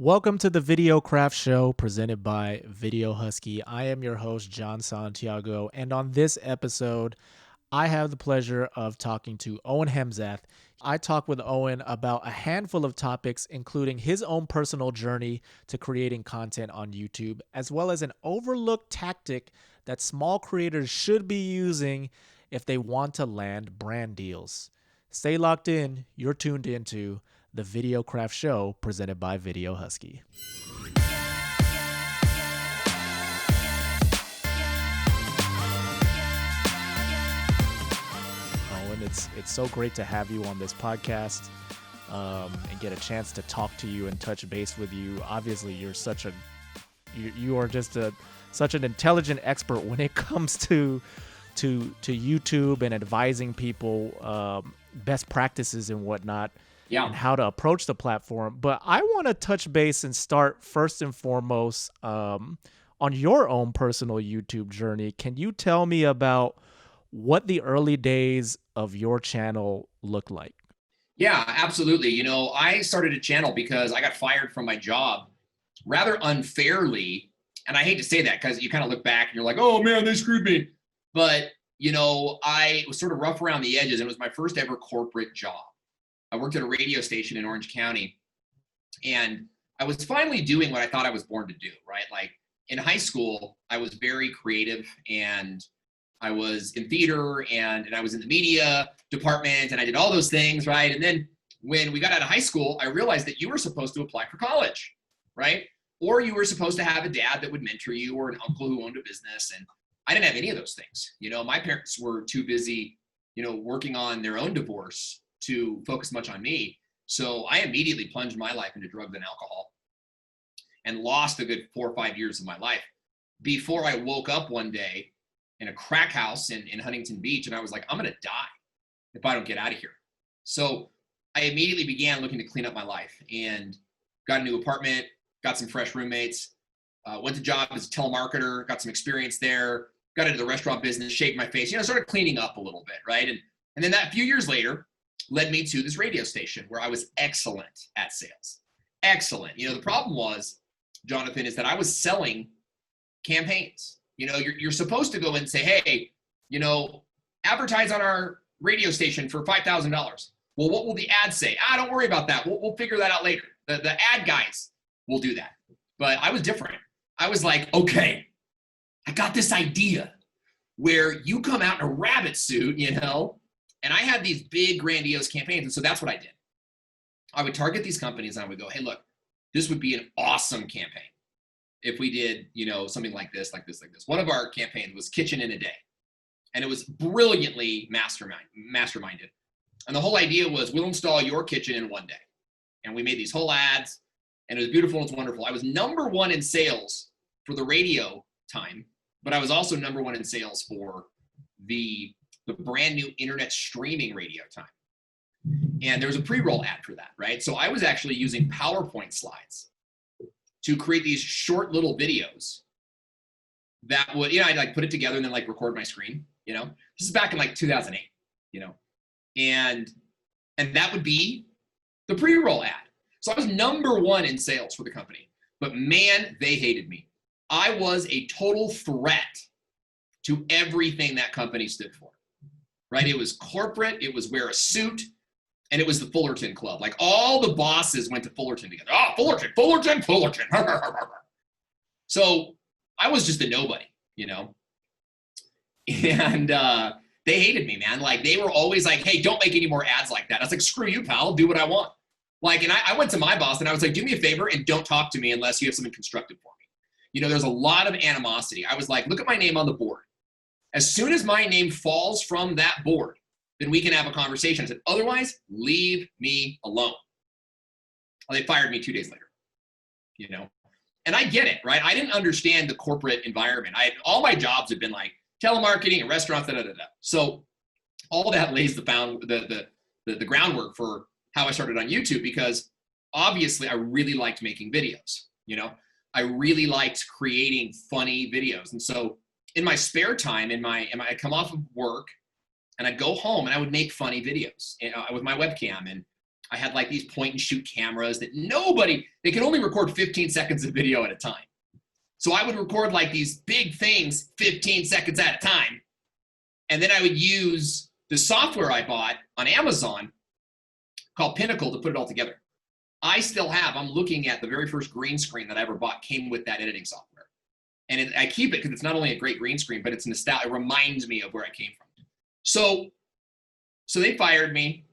Welcome to the Videocraft show presented by Video Husky. I am your host, Jon Santiago, and on this episode, I have the pleasure of talking to Owen Hemsath. I talk with Owen about a handful of topics, including his own personal journey to creating content on YouTube, as well as an overlooked tactic that small creators should be using if they want to land brand deals. Stay locked in. You're tuned into the Videocraft show presented by Video Husky. Owen, it's so great to have you on this podcast and get a chance to talk to you and touch base with you. Obviously, you are just such an intelligent expert when it comes to YouTube and advising people best practices and whatnot. Yeah. And how to approach the platform. But I want to touch base and start first and foremost on your own personal YouTube journey. Can you tell me about what the early days of your channel looked like? Yeah, absolutely. I started a channel because I got fired from my job rather unfairly. And I hate to say that because you kind of look back and you're like, oh man, they screwed me. But, I was sort of rough around the edges. It was my first ever corporate job. I worked at a radio station in Orange County, and I was finally doing what I thought I was born to do, right? Like in high school, I was very creative, and I was in theater, and I was in the media department, and I did all those things, right? And then when we got out of high school, I realized that you were supposed to apply for college, right? Or you were supposed to have a dad that would mentor you, or an uncle who owned a business, and I didn't have any of those things. My parents were too busy, working on their own divorce to focus much on me. So I immediately plunged my life into drugs and alcohol and lost a good 4 or 5 years of my life before I woke up one day in a crack house in Huntington Beach. And I was like, I'm going to die if I don't get out of here. So I immediately began looking to clean up my life and got a new apartment, got some fresh roommates, went to job as a telemarketer, got some experience there, got into the restaurant business, shaved my face, started cleaning up a little bit, right? And then that few years later, led me to this radio station where I was excellent at sales. Excellent. The problem was, Jonathan, is that I was selling campaigns. You're supposed to go and say, hey, advertise on our radio station for $5,000. Well, what will the ad say? Don't worry about that. We'll figure that out later. The ad guys will do that. But I was different. I was like, okay, I got this idea where you come out in a rabbit suit, and I had these big grandiose campaigns. And so that's what I did. I would target these companies and I would go, hey, look, this would be an awesome campaign if we did, something like this. One of our campaigns was Kitchen in a Day. And it was brilliantly masterminded. And the whole idea was we'll install your kitchen in one day. And we made these whole ads and it was beautiful and it's wonderful. I was number one in sales for the radio time, but I was also number one in sales for the brand new internet streaming radio time. And there was a pre-roll ad for that, right? So I was actually using PowerPoint slides to create these short little videos that would, I'd like put it together and then like record my screen, This is back in like 2008, and that would be the pre-roll ad. So I was number one in sales for the company, but man, they hated me. I was a total threat to everything that company stood for. Right? It was corporate, it was wear a suit, and it was the Fullerton Club. Like all the bosses went to Fullerton together. Fullerton. So I was just a nobody, And they hated me, man. Like they were always like, hey, don't make any more ads like that. I was like, screw you, pal, do what I want. Like, and I went to my boss and I was like, do me a favor and don't talk to me unless you have something constructive for me. There's a lot of animosity. I was like, look at my name on the board. As soon as my name falls from that board, then we can have a conversation. I said, otherwise, leave me alone. Well, they fired me 2 days later, And I get it, right? I didn't understand the corporate environment. All my jobs had been like telemarketing and restaurants, So all that lays the groundwork for how I started on YouTube because obviously I really liked making videos, I really liked creating funny videos. And so in my spare time, I'd come off of work and I'd go home and I would make funny videos with my webcam and I had like these point and shoot cameras that they could only record 15 seconds of video at a time. So I would record like these big things 15 seconds at a time. And then I would use the software I bought on Amazon called Pinnacle to put it all together. I'm looking at the very first green screen that I ever bought came with that editing software. And I keep it because it's not only a great green screen, but it's nostalgia. It reminds me of where I came from. So they fired me.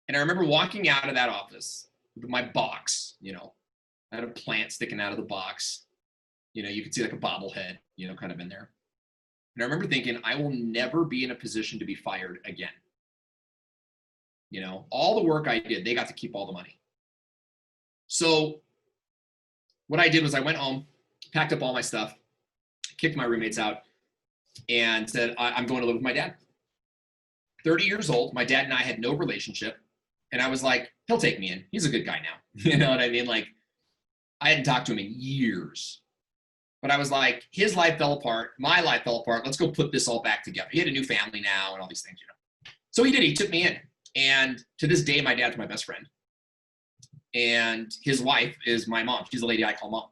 And I remember walking out of that office with my box, I had a plant sticking out of the box. You could see like a bobblehead, kind of in there. And I remember thinking, I will never be in a position to be fired again. All the work I did, they got to keep all the money. So what I did was I went home, packed up all my stuff, kicked my roommates out, and said, I'm going to live with my dad. 30 years old, my dad and I had no relationship. And I was like, he'll take me in. He's a good guy now. You know what I mean? Like, I hadn't talked to him in years. But I was like, his life fell apart. My life fell apart. Let's go put this all back together. He had a new family now and all these things, So he did. He took me in. And to this day, my dad's my best friend. And his wife is my mom. She's the lady I call mom.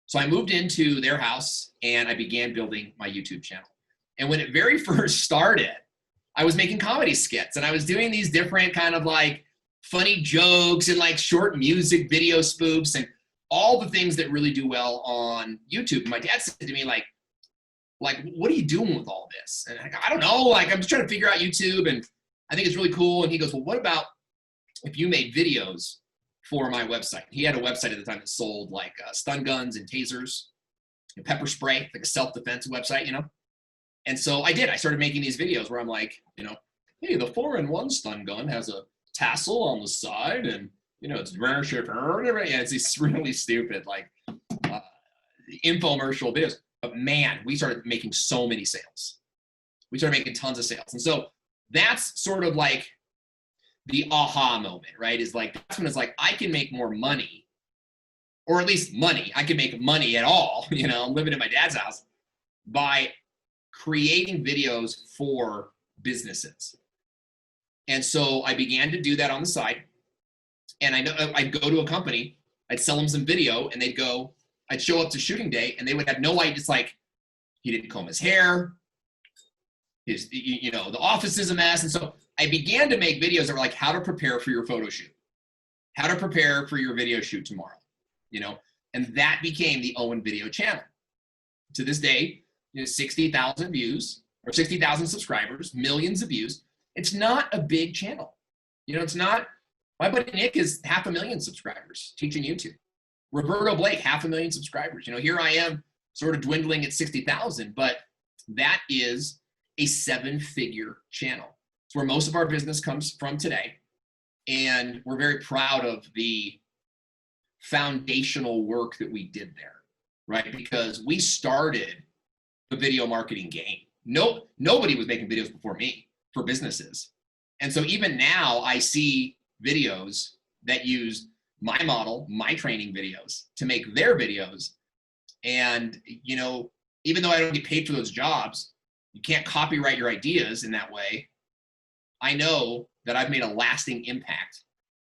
So I moved into their house and I began building my YouTube channel. And when it very first started, I was making comedy skits and I was doing these different kind of like funny jokes and like short music video spoofs and all the things that really do well on YouTube. And my dad said to me, like, what are you doing with all this? And I don't know, like, I'm just trying to figure out YouTube and I think it's really cool. And he goes, well, what about if you made videos for my website? He had a website at the time that sold like stun guns and tasers and pepper spray, like a self-defense website, And so I did. I started making these videos where I'm like, hey, the 4-in-1 stun gun has a tassel on the side and, it's rare ship. Yeah, it's these really stupid, like, infomercial videos. But man, we started making so many sales. We started making tons of sales. And so that's sort of like the aha moment, right? Is like, that's when it's like, I can make more money, or at least money. I can make money at all. I'm living in my dad's house by creating videos for businesses. And so I began to do that on the side. And I know I'd go to a company, I'd sell them some video, and I'd show up to shooting day, and they would have no idea. It's like, he didn't comb his hair. The office is a mess. And so I began to make videos that were like, how to prepare for your photo shoot, how to prepare for your video shoot tomorrow, and that became the Owen video channel. To this day, 60,000 views or 60,000 subscribers, millions of views. It's not a big channel. It's not. My buddy Nick is 500,000 subscribers teaching YouTube. Roberto Blake, 500,000 subscribers. Here I am sort of dwindling at 60,000, but that is a 7-figure channel. It's where most of our business comes from today. And we're very proud of the foundational work that we did there, right? Because we started the video marketing game. Nobody was making videos before me for businesses. And so even now I see videos that use my model, my training videos to make their videos. And, even though I don't get paid for those jobs, you can't copyright your ideas in that way. I know that I've made a lasting impact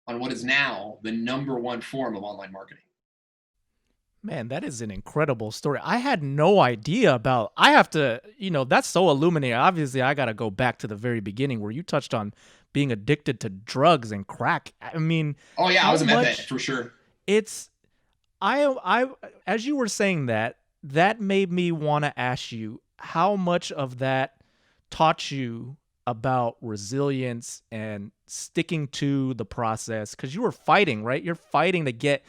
on what is now the #1 form of online marketing. Man, that is an incredible story. I had no idea about, I have to, that's so illuminating. Obviously, I got to go back to the very beginning where you touched on being addicted to drugs and crack. I mean, oh yeah, I was a meth head for sure. As you were saying that made me want to ask you how much of that taught you about resilience and sticking to the process, because you were fighting, right? You're fighting to get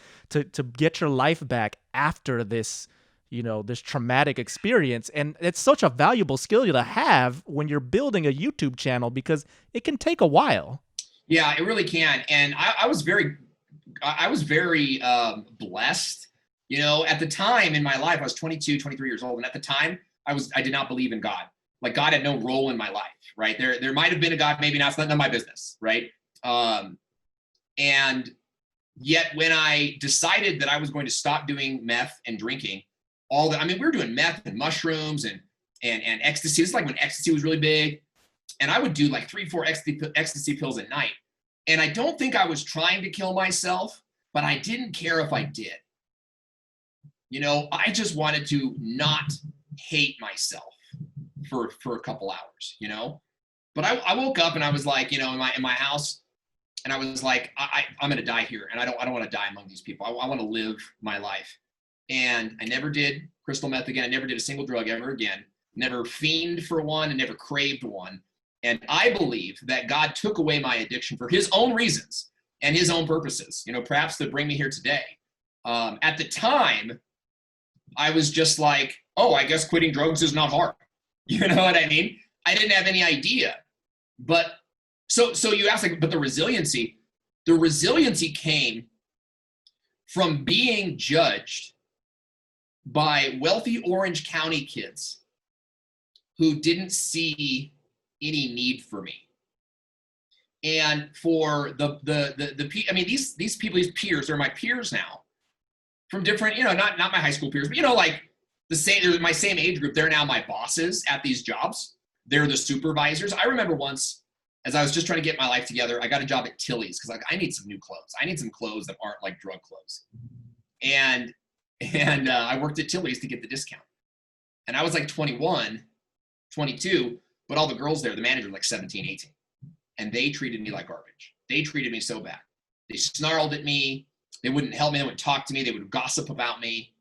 your life back after this, this traumatic experience. And it's such a valuable skill to have when you're building a YouTube channel, because it can take a while. Yeah, it really can. And I was very blessed. At the time in my life, I was 22, 23 years old. And at the time I did not believe in God. Like, God had no role in my life, right? There might've been a God, maybe not. It's none of my business, right? And yet when I decided that I was going to stop doing meth and drinking, we were doing meth and mushrooms and ecstasy. This is like when ecstasy was really big. And I would do like 3-4 ecstasy pills at night. And I don't think I was trying to kill myself, but I didn't care if I did. You know, I just wanted to not hate myself for a couple hours, you know? But I woke up and I was like, you know, in my house, and I was like, I'm going to die here. And I don't want to die among these people. I want to live my life. And I never did crystal meth again. I never did a single drug ever again. Never fiended for one and never craved one. And I believe that God took away my addiction for his own reasons and his own purposes, you know, perhaps to bring me here today. At the time, I was just like, oh, I guess quitting drugs is not hard. You know what I mean? I didn't have any idea. But so you asked, like, but the resiliency came from being judged by wealthy Orange County kids who didn't see any need for me. And for I mean, these people, these peers, they're my peers now from different, you know, not my high school peers, but, you know, like they're my same age group. They're now my bosses at these jobs. They're the supervisors. I remember once, as I was just trying to get my life together, I got a job at Tilly's because, like, I need some new clothes. I need some clothes that aren't like drug clothes. And I worked at Tilly's to get the discount. And I was like 21, 22, but all the girls there, the manager, were like 17, 18. And they treated me like garbage. They treated me so bad. They snarled at me. They wouldn't help me. They wouldn't talk to me. They would gossip about me.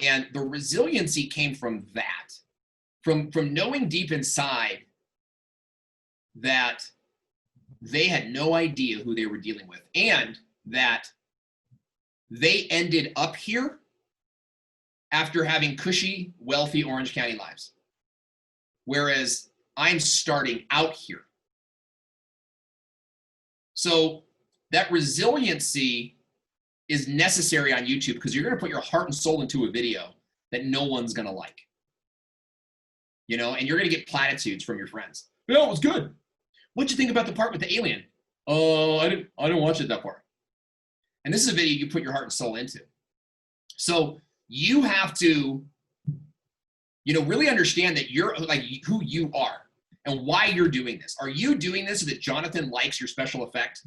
And the resiliency came from that, from knowing deep inside that they had no idea who they were dealing with, and that they ended up here after having cushy, wealthy Orange County lives. Whereas I'm starting out here. So that resiliency is necessary on YouTube because you're going to put your heart and soul into a video that no one's going to like. You know, and you're going to get platitudes from your friends. Yeah, it was good. What'd you think about the part with the alien? Oh, I didn't watch it that part. And this is a video you put your heart and soul into. So you have to, you know, really understand that you're like who you are and why you're doing this. Are you doing this so that Jonathan likes your special effect?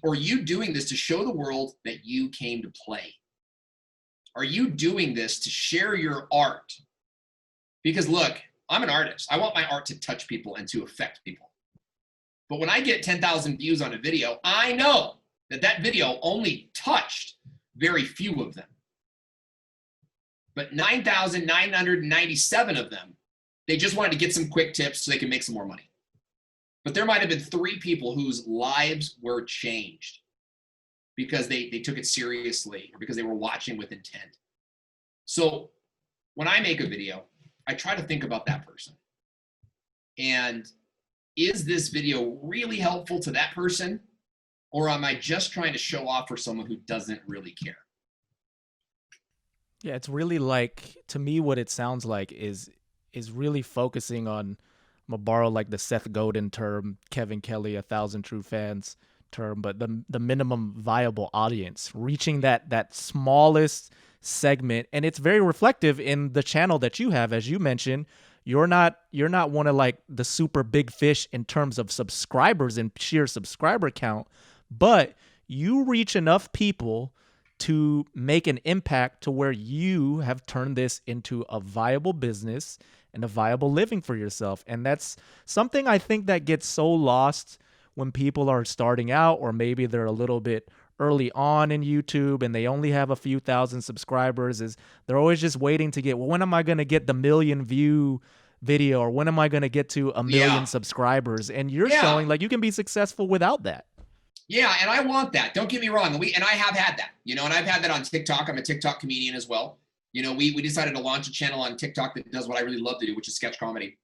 Or are you doing this to show the world that you came to play? Are you doing this to share your art? Because look, I'm an artist. I want my art to touch people and to affect people. But when I get 10,000 views on a video, I know that that video only touched very few of them. But 9,997 of them, they just wanted to get some quick tips so they can make some more money. But there might have been 3 people whose lives were changed because they took it seriously or because they were watching with intent. So when I make a video, I try to think about that person. And is this video really helpful to that person? Or am I just trying to show off for someone who doesn't really care? Yeah, it's really like, to me, what it sounds like is really focusing on, I'm gonna borrow like the Seth Godin term, Kevin Kelly, 1,000 True Fans term, but the minimum viable audience, reaching that smallest segment. And it's very reflective in the channel that you have. As you mentioned, you're not one of like the super big fish in terms of subscribers and sheer subscriber count, but you reach enough people to make an impact to where you have turned this into a viable business and a viable living for yourself. And that's something I think that gets so lost when people are starting out, or maybe they're a little bit early on in YouTube and they only have a few thousand subscribers, is they're always just waiting to get, well, when am I going to get the 1 million view video, or when am I going to get to 1 million subscribers? And you're showing like you can be successful without that. Yeah, and I want that. Don't get me wrong. And I have had that, you know, and I've had that on TikTok. I'm a TikTok comedian as well. You know, we decided to launch a channel on TikTok that does what I really love to do, which is sketch comedy.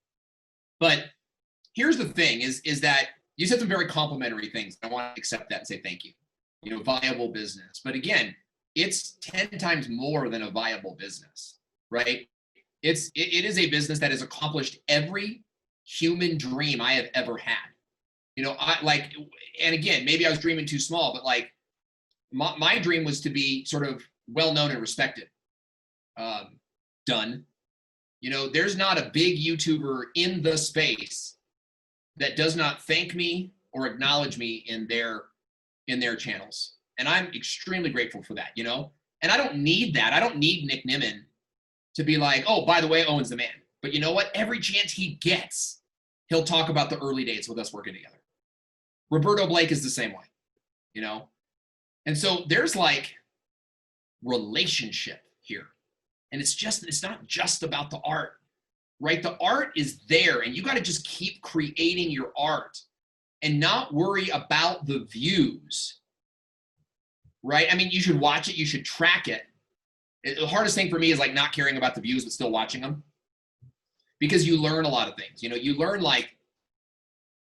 But here's the thing is that you said some very complimentary things. I want to accept that and say thank you. You know, viable business. But again, it's 10 times more than a viable business, right? It is a business that has accomplished every human dream I have ever had. You know, and again, maybe I was dreaming too small, but like my dream was to be sort of well-known and respected. Done. You know, there's not a big YouTuber in the space that does not thank me or acknowledge me in their channels. And I'm extremely grateful for that, you know? And I don't need that. I don't need Nick Nimmin to be like, oh, by the way, Owen's the man. But you know what? Every chance he gets, he'll talk about the early days with us working together. Roberto Blake is the same way, you know? And so there's like relationship here. And it's not just about the art, right? The art is there, and you got to just keep creating your art and not worry about the views, right? I mean, you should watch it, you should track it. The hardest thing for me is like not caring about the views, but still watching them, because you learn a lot of things. You know, you learn like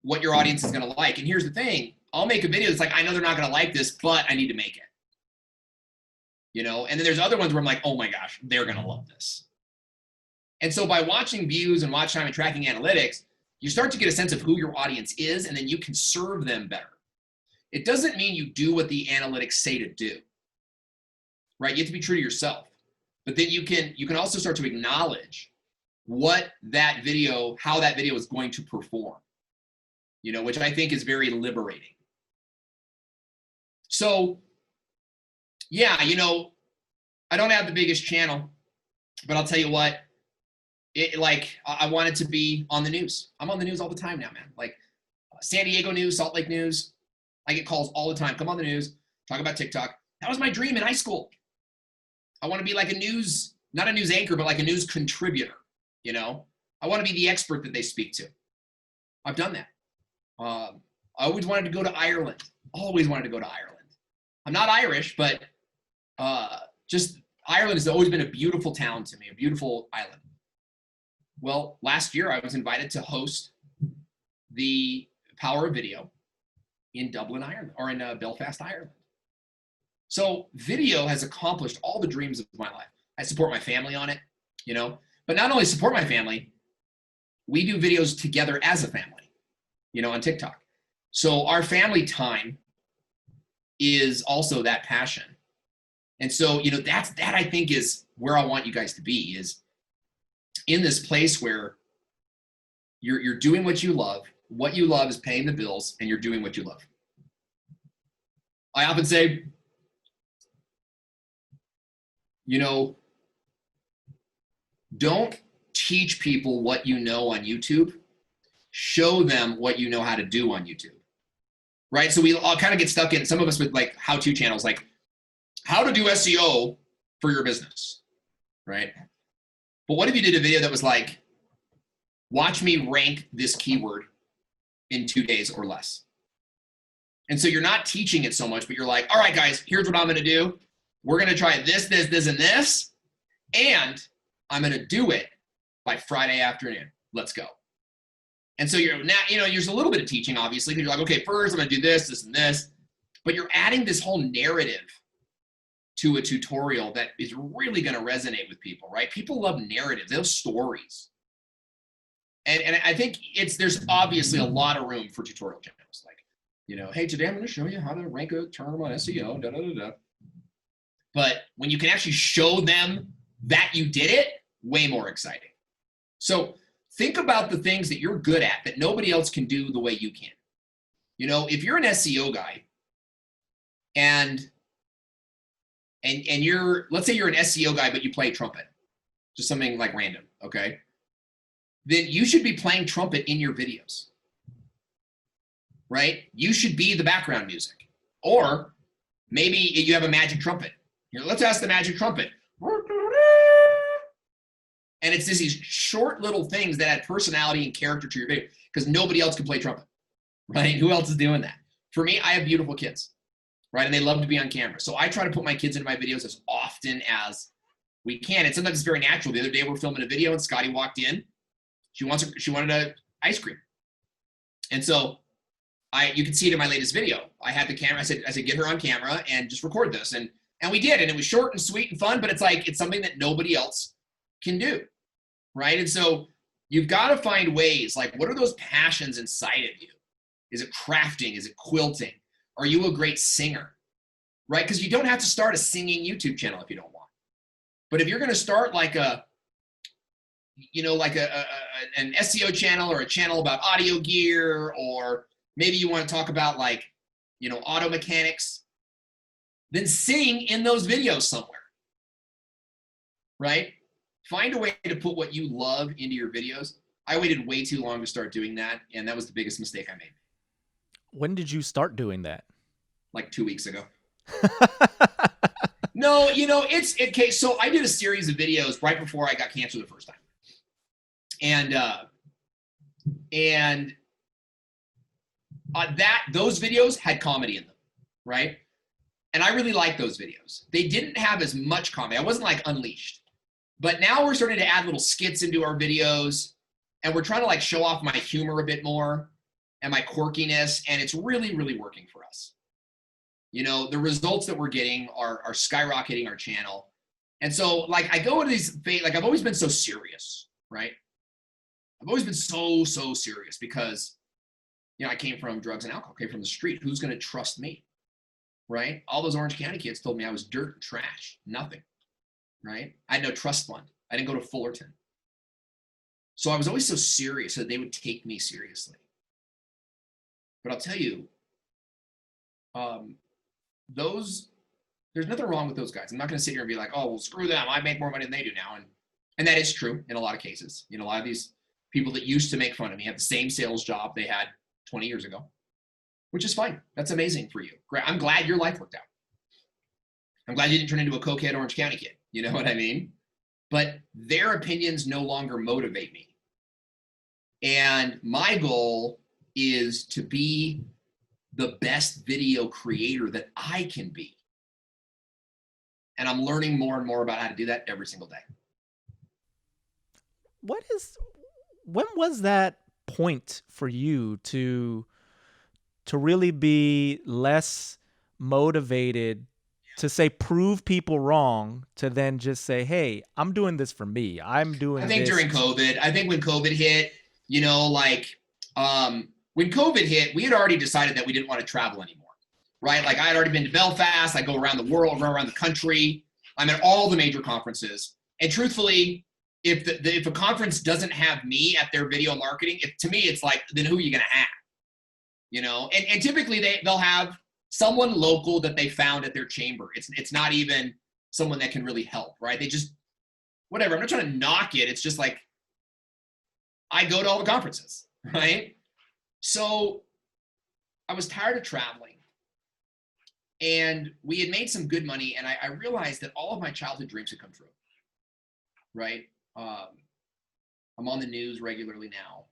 what your audience is going to like. And here's the thing, I'll make a video that's like, I know they're not going to like this, but I need to make it. You know, and then there's other ones where I'm like, oh my gosh, they're going to love this. And so by watching views and watch time and tracking analytics, you start to get a sense of who your audience is, and then you can serve them better. It doesn't mean you do what the analytics say to do, right? You have to be true to yourself. But then you can also start to acknowledge what that video, how that video is going to perform, you know, which I think is very liberating. So yeah, you know, I don't have the biggest channel, but I'll tell you what, I want it to be on the news. I'm on the news all the time now, man. Like San Diego news, Salt Lake news. I get calls all the time. Come on the news, talk about TikTok. That was my dream in high school. I want to be like a news, not a news anchor, but like a news contributor, you know? I want to be the expert that they speak to. I've done that. I always wanted to go to Ireland. Always wanted to go to Ireland. I'm not Irish, but just Ireland has always been a beautiful town to me, a beautiful island. Well, last year I was invited to host the Power of Video in Dublin, Ireland, or in Belfast, Ireland. So video has accomplished all the dreams of my life. I support my family on it, you know, but not only support my family, we do videos together as a family, you know, on TikTok. So our family time is also that passion. And so, you know, that I think is where I want you guys to be, is in this place where you're doing what you love. What you love is paying the bills, and you're doing what you love. I often say, you know, don't teach people what you know on YouTube. Show them what you know how to do on YouTube, right? So we all kind of get stuck in, some of us with like how-to channels, like how to do SEO for your business, right? But what if you did a video that was like, watch me rank this keyword in 2 days or less? And so you're not teaching it so much, but you're like, all right, guys, here's what I'm going to do. We're going to try this, this, this, and this, and I'm going to do it by Friday afternoon. Let's go. And so you're now, you know, there's a little bit of teaching, obviously, because you're like, okay, first I'm going to do this, this, and this, but you're adding this whole narrative to a tutorial that is really going to resonate with people, right? People love narratives, they love stories. And I think there's obviously a lot of room for tutorial channels. Like, you know, hey, today I'm going to show you how to rank a term on SEO, da, da, da, da. But when you can actually show them that you did it, way more exciting. So think about the things that you're good at that nobody else can do the way you can. You know, if you're an SEO guy and you're, let's say you're an SEO guy, but you play trumpet, just something like random, okay? Then you should be playing trumpet in your videos, right? You should be the background music. Or maybe you have a magic trumpet. Here, let's ask the magic trumpet. And it's just these short little things that add personality and character to your video, because nobody else can play trumpet, right? Who else is doing that? For me, I have beautiful kids, right? And they love to be on camera. So I try to put my kids into my videos as often as we can. And sometimes it's very natural. The other day we're filming a video and Scotty walked in. She wanted an ice cream. And so you can see it in my latest video. I had the camera. I said, get her on camera and just record this. And we did. And it was short and sweet and fun, but it's something that nobody else can do, right? And so you've got to find ways, like, what are those passions inside of you? Is it crafting? Is it quilting? Are you a great singer, right? Because you don't have to start a singing YouTube channel if you don't want. But if you're going to start like an SEO channel or a channel about audio gear or maybe you want to talk about like, auto mechanics, then sing in those videos somewhere, right? Find a way to put what you love into your videos. I waited way too long to start doing that, and that was the biggest mistake I made. When did you start doing that? Like 2 weeks ago. No, it's okay. So I did a series of videos right before I got cancer the first time. And those videos had comedy in them, right? And I really liked those videos. They didn't have as much comedy. I wasn't like Unleashed. But now we're starting to add little skits into our videos, and we're trying to like show off my humor a bit more and my quirkiness, and it's really, really working for us. The results that we're getting are skyrocketing our channel. And so like I go into these, like I've always been so serious, right? I've always been so serious because, I came from drugs and alcohol, came from the street. Who's going to trust me, right? All those Orange County kids told me I was dirt and trash, nothing, right? I had no trust fund. I didn't go to Fullerton. So I was always so serious that they would take me seriously. But I'll tell you, there's nothing wrong with those guys. I'm not going to sit here and be like, oh, well, screw them. I make more money than they do now. And that is true in a lot of cases. A lot of these people that used to make fun of me have the same sales job they had 20 years ago, which is fine. That's amazing for you. Great. I'm glad your life worked out. I'm glad you didn't turn into a cokehead Orange County kid. You know what I mean? But their opinions no longer motivate me. And my goal is to be the best video creator that I can be. And I'm learning more and more about how to do that every single day. When was that point for you to really be less motivated to say prove people wrong, to then just say, hey, I'm doing this for me. I think during COVID, I think when COVID hit, when COVID hit, we had already decided that we didn't want to travel anymore, right? Like I had already been to Belfast. I go around the world, around the country. I'm at all the major conferences. And truthfully, if a conference doesn't have me at their video marketing, to me, it's like, then who are you going to have? And typically they'll have someone local that they found at their chamber. It's not even someone that can really help, right? They just, whatever. I'm not trying to knock it. It's just like, I go to all the conferences, right? So I was tired of traveling, and we had made some good money, and I realized that all of my childhood dreams had come true, right? I'm on the news regularly now.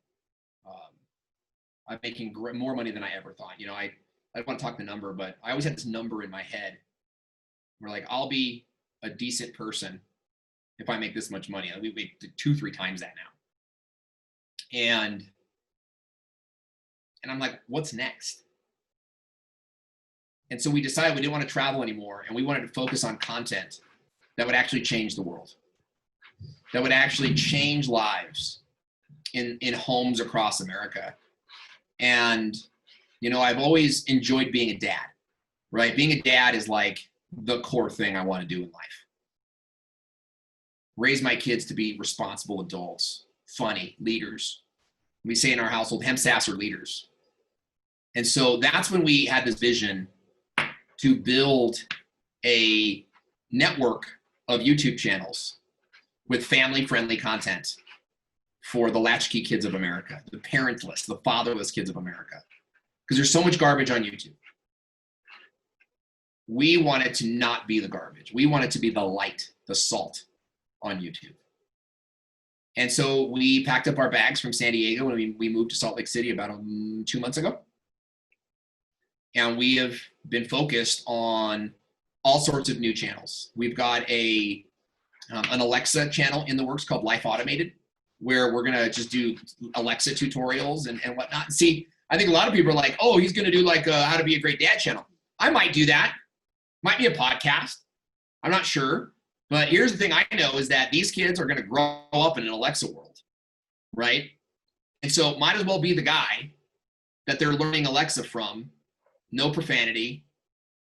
I'm making more money than I ever thought. I don't want to talk the number, but I always had this number in my head where like, I'll be a decent person if I make this much money. We make 2-3 times that now. And I'm like, what's next? And so we decided we didn't want to travel anymore, and we wanted to focus on content that would actually change the world, that would actually change lives in homes across America. And, I've always enjoyed being a dad, right? Being a dad is like the core thing I want to do in life. Raise my kids to be responsible adults, funny, leaders. We say in our household, Hemsaths are leaders. And so that's when we had this vision to build a network of YouTube channels with family-friendly content for the latchkey kids of America, the parentless, the fatherless kids of America. Because there's so much garbage on YouTube. We wanted to not be the garbage. We wanted to be the light, the salt on YouTube. And so we packed up our bags from San Diego, and we moved to Salt Lake City about 2 months ago. And we have been focused on all sorts of new channels. We've got an Alexa channel in the works called Life Automated, where we're going to just do Alexa tutorials and whatnot. See, I think a lot of people are like, oh, he's going to do like a how to be a great dad channel. I might do that. Might be a podcast. I'm not sure. But here's the thing I know is that these kids are going to grow up in an Alexa world, right? And so might as well be the guy that they're learning Alexa from. No profanity,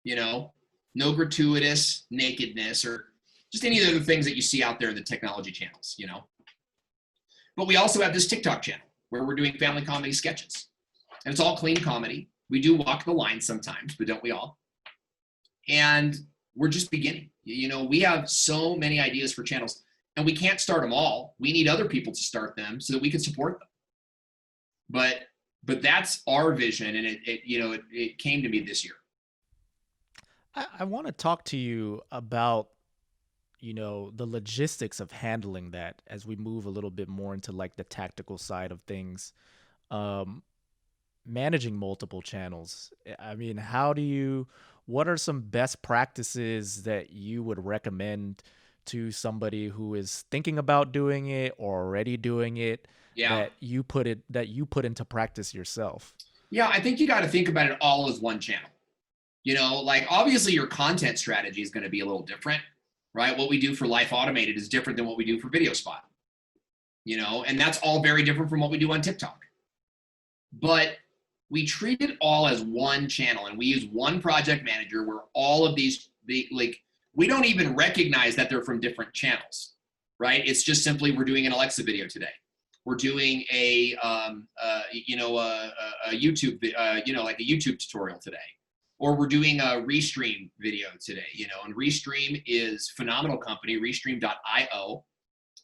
no gratuitous nakedness or just any of the things that you see out there in the technology channels, But we also have this TikTok channel where we're doing family comedy sketches. And it's all clean comedy. We do walk the line sometimes, but don't we all? And we're just beginning. You know, we have so many ideas for channels, and we can't start them all. We need other people to start them so that we can support them. But that's our vision, and it came to me this year. I want to talk to you about, the logistics of handling that as we move a little bit more into like the tactical side of things. Um, Managing multiple channels. I mean, what are some best practices that you would recommend to somebody who is thinking about doing it or already doing it, Yeah. that you put into practice yourself? Yeah, I think you got to think about it all as one channel. You know, like obviously your content strategy is going to be a little different, right? What we do for Life Automated is different than what we do for Video Spot, and that's all very different from what we do on TikTok. But we treat it all as one channel, and we use one project manager where all of these, we don't even recognize that they're from different channels, right? It's just simply we're doing an Alexa video today. We're doing a YouTube, like a YouTube tutorial today, or we're doing a Restream video today, and Restream is a phenomenal company, restream.io.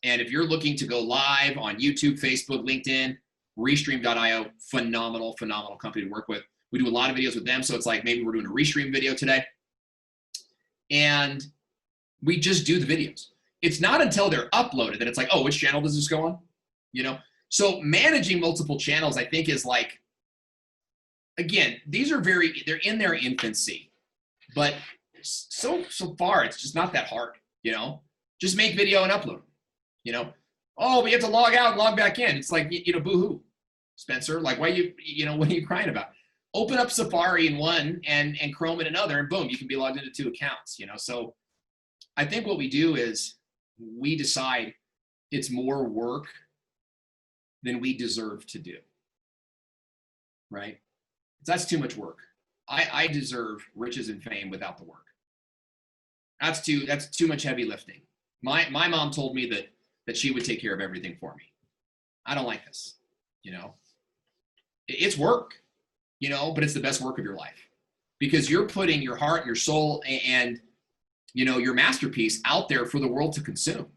And if you're looking to go live on YouTube, Facebook, LinkedIn, Restream.io, phenomenal company to work with. We do a lot of videos with them. So it's like maybe we're doing a Restream video today. And we just do the videos. It's not until they're uploaded that it's like, oh, which channel does this go on? So managing multiple channels, I think, is like, again, they're in their infancy. But so far, it's just not that hard, Just make video and upload them, Oh, but you have to log out and log back in. It's like, boo-hoo, Spencer. Like, what are you crying about? Open up Safari in one and Chrome in another, and boom, you can be logged into 2 accounts, So I think what we do is we decide it's more work than we deserve to do, right? That's too much work. I deserve riches and fame without the work. That's too much heavy lifting. My mom told me that she would take care of everything for me. I don't like this, It's work, but it's the best work of your life because you're putting your heart, your soul, and, your masterpiece out there for the world to consume.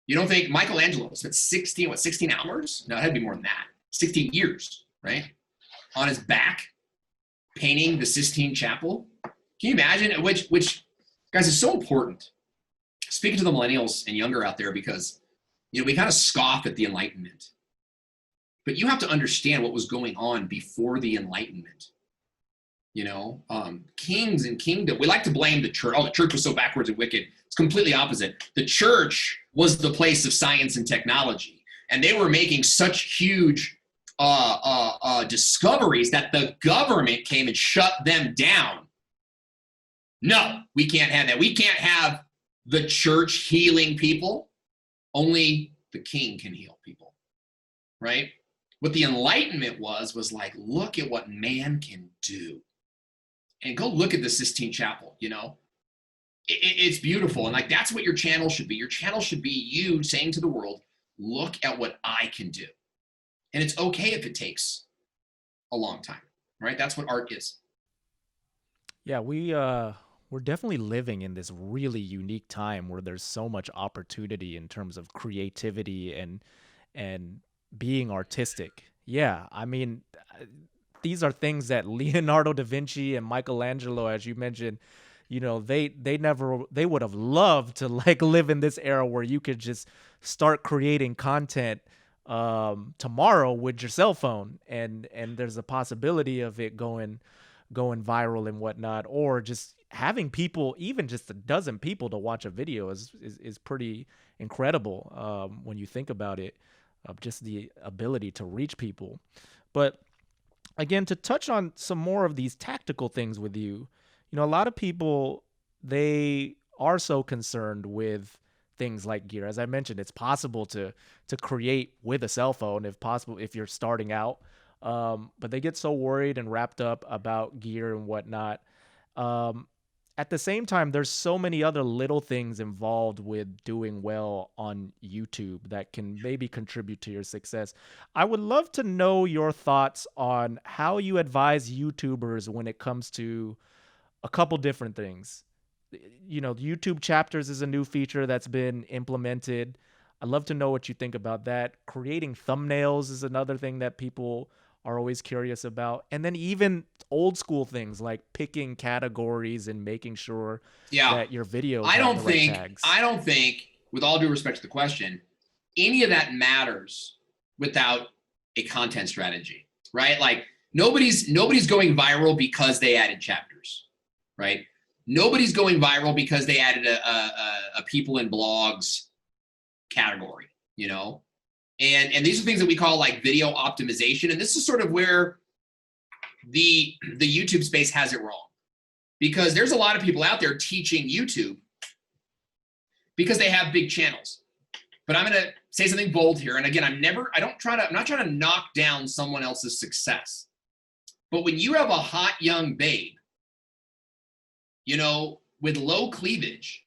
You don't think Michelangelo spent 16 hours? No, it had to be more than that. 16 years, right? On his back, painting the Sistine Chapel. Can you imagine? Which guys, is so important. Speaking to the millennials and younger out there, because we kind of scoff at the Enlightenment, but you have to understand what was going on before the Enlightenment. Kings and kingdom. We like to blame the church. Oh, the church was so backwards and wicked. It's completely opposite. The church was the place of science and technology, and they were making such huge discoveries that the government came and shut them down. No, we can't have that. We can't have the church healing people. Only the king can heal people, right? What the Enlightenment was like, look at what man can do. And go look at the Sistine Chapel, It's beautiful. And like, that's what your channel should be. Your channel should be you saying to the world, look at what I can do. And it's okay if it takes a long time, right? That's what art is. Yeah, we're definitely living in this really unique time where there's so much opportunity in terms of creativity and being artistic. Yeah, I mean, these are things that Leonardo da Vinci and Michelangelo, as you mentioned, they would have loved to like live in this era where you could just start creating content tomorrow with your cell phone, and there's a possibility of it going viral and whatnot, or just having people, even just a dozen people to watch a video is pretty incredible when you think about it, just the ability to reach people. But again, to touch on some more of these tactical things with you, a lot of people, they are so concerned with things like gear. As I mentioned, it's possible to create with a cell phone, if possible, if you're starting out. But they get so worried and wrapped up about gear and whatnot. at the same time, there's so many other little things involved with doing well on YouTube that can maybe contribute to your success. I would love to know your thoughts on how you advise YouTubers when it comes to a couple different things. YouTube chapters is a new feature that's been implemented. I'd love to know what you think about that. Creating thumbnails is another thing that people are always curious about. And then even old school things like picking categories and making sure Yeah. that your videos I have don't the right think, tags. I don't think, with all due respect to the question, any of that matters without a content strategy, right? Like nobody's going viral because they added chapters, right? Nobody's going viral because they added a people in blogs category, you know? And these are things that we call like video optimization. And this is sort of where the YouTube space has it wrong, because there's a lot of people out there teaching YouTube because they have big channels. But I'm going to say something bold here. And again, I'm not trying to knock down someone else's success. But when you have a hot young babe, with low cleavage,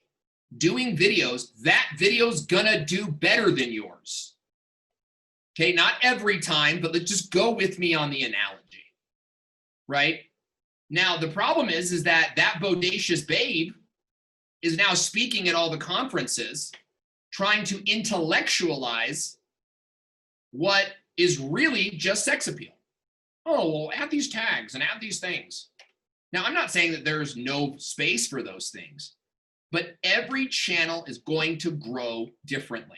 doing videos, that video's gonna do better than yours. Okay, not every time, but let's just go with me on the analogy, right? Now, the problem is that bodacious babe is now speaking at all the conferences, trying to intellectualize what is really just sex appeal. Oh, well, add these tags and add these things. Now, I'm not saying that there's no space for those things, but every channel is going to grow differently.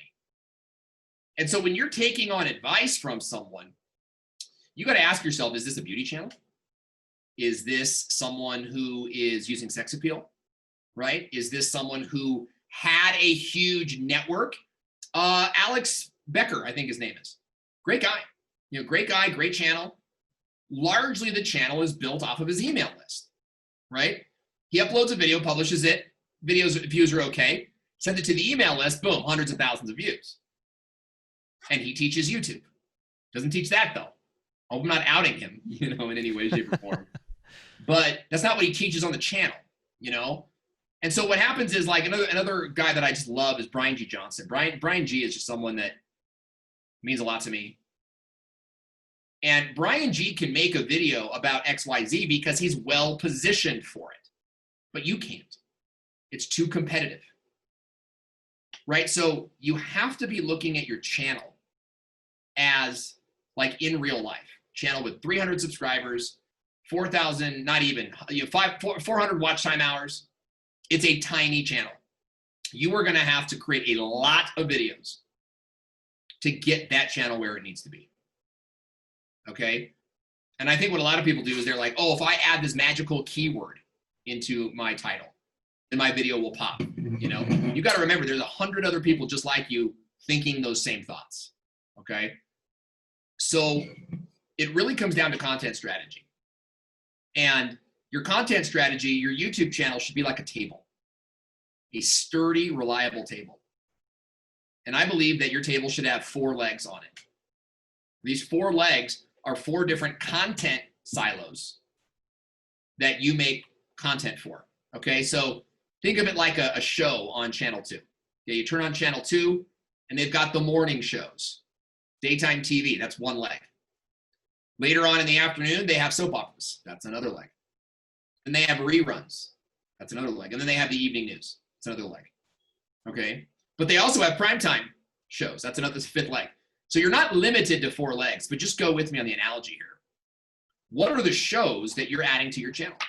And so when you're taking on advice from someone, you got to ask yourself, is this a beauty channel? Is this someone who is using sex appeal, right? Is this someone who had a huge network? Alex Becker, I think his name is. Great guy. Great guy, great channel. Largely the channel is built off of his email list, right? He uploads a video, publishes it, views are okay, sends it to the email list, boom, hundreds of thousands of views. And he teaches YouTube. Doesn't teach that though. I'm not outing him, in any way, shape, or form. But that's not what he teaches on the channel, And so what happens is, like, another guy that I just love is Brian G. Johnson. Brian G is just someone that means a lot to me. And Brian G can make a video about XYZ because he's well positioned for it. But you can't. It's too competitive. Right? So you have to be looking at your channel as like in real life. Channel with 300 subscribers, 4,000, not even, 400 watch time hours. It's a tiny channel. You are going to have to create a lot of videos to get that channel where it needs to be. Okay? And I think what a lot of people do is they're like, oh, if I add this magical keyword into my title, then my video will pop. You got to remember there's 100 other people just like you thinking those same thoughts. Okay? So it really comes down to content strategy. And your content strategy, your YouTube channel should be like a table, a sturdy, reliable table. And I believe that your table should have 4 legs on it. These 4 legs are 4 different content silos that you make content for. Okay, so think of it like a show on channel 2. Yeah, you turn on channel 2 and they've got the morning shows, daytime TV, that's 1 leg. Later on in the afternoon, they have soap operas, that's another leg. And they have reruns, that's another leg. And then they have the evening news, that's another leg. Okay, but they also have primetime shows, that's 5th leg. So you're not limited to 4 legs, but just go with me on the analogy here. What are the shows that you're adding to your channel?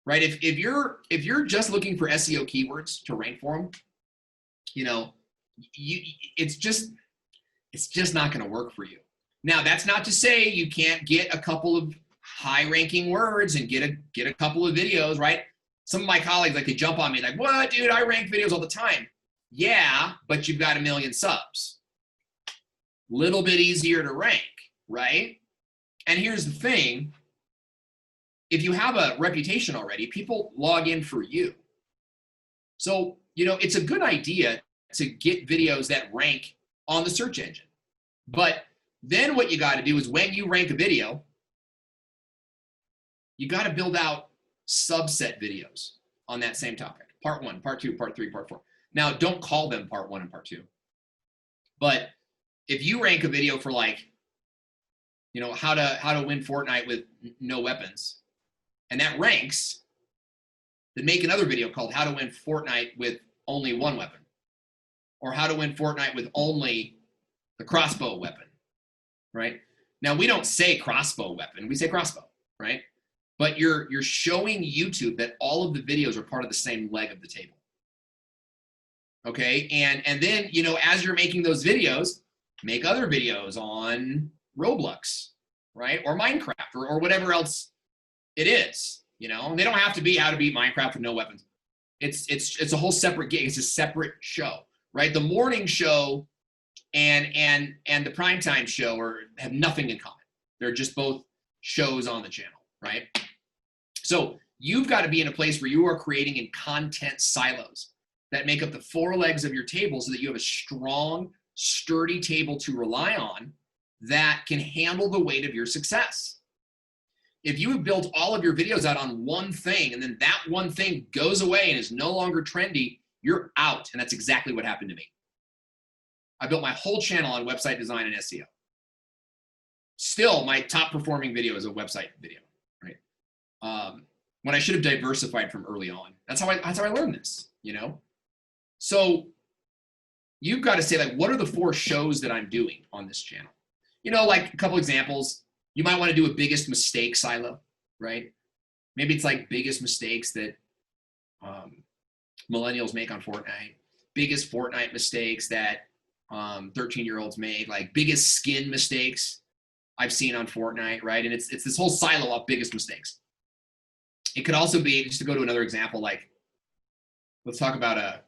Right? If you're just looking for SEO keywords to rank for them, it's just not going to work for you. Now, that's not to say you can't get a couple of high-ranking words and get a couple of videos, right? Some of my colleagues, like, they jump on me like, what, dude, I rank videos all the time. Yeah, but you've got 1 million subs. Little bit easier to rank, right? And here's the thing. If you have a reputation already, people log in for you. So, it's a good idea to get videos that rank on the search engine. But then what you got to do is when you rank a video, you got to build out subset videos. on that same topic. Part 1, part 2, part 3, part 4. Now, don't call them part 1 and part 2. But if you rank a video for like, you know, how to win Fortnite with no weapons, and that ranks, then make another video called how to win Fortnite with only one weapon, or how to win Fortnite with only the crossbow weapon, right? Now, we don't say crossbow weapon, we say crossbow, right? But you're showing YouTube that all of the videos are part of the same leg of the table. Okay, and then, you know, as you're making those videos, make other videos on Roblox, right? Or Minecraft, or whatever else it is. You know, they don't have to be how to beat Minecraft with no weapons. It's a whole separate gig. It's a separate show, right? The morning show and the primetime show have nothing in common. They're just both shows on the channel, right? So you've got to be in a place where you are creating in content silos that make up the 4 legs of your table so that you have a strong, sturdy table to rely on that can handle the weight of your success. If you have built all of your videos out on one thing and then that one thing goes away and is no longer trendy, you're out. And that's exactly what happened to me. I built my whole channel on website design and SEO. Still, my top performing video is a website video, right? When I should have diversified from early on. That's how I learned this, you know? So you've got to say, like, what are the 4 shows that I'm doing on this channel? You know, like a couple examples. You might want to do a biggest mistake silo, right? Maybe it's like biggest mistakes that millennials make on Fortnite, biggest Fortnite mistakes that 13-year-olds make, like biggest skin mistakes I've seen on Fortnite, right? And it's this whole silo of biggest mistakes. It could also be, just to go to another example, like let's talk about a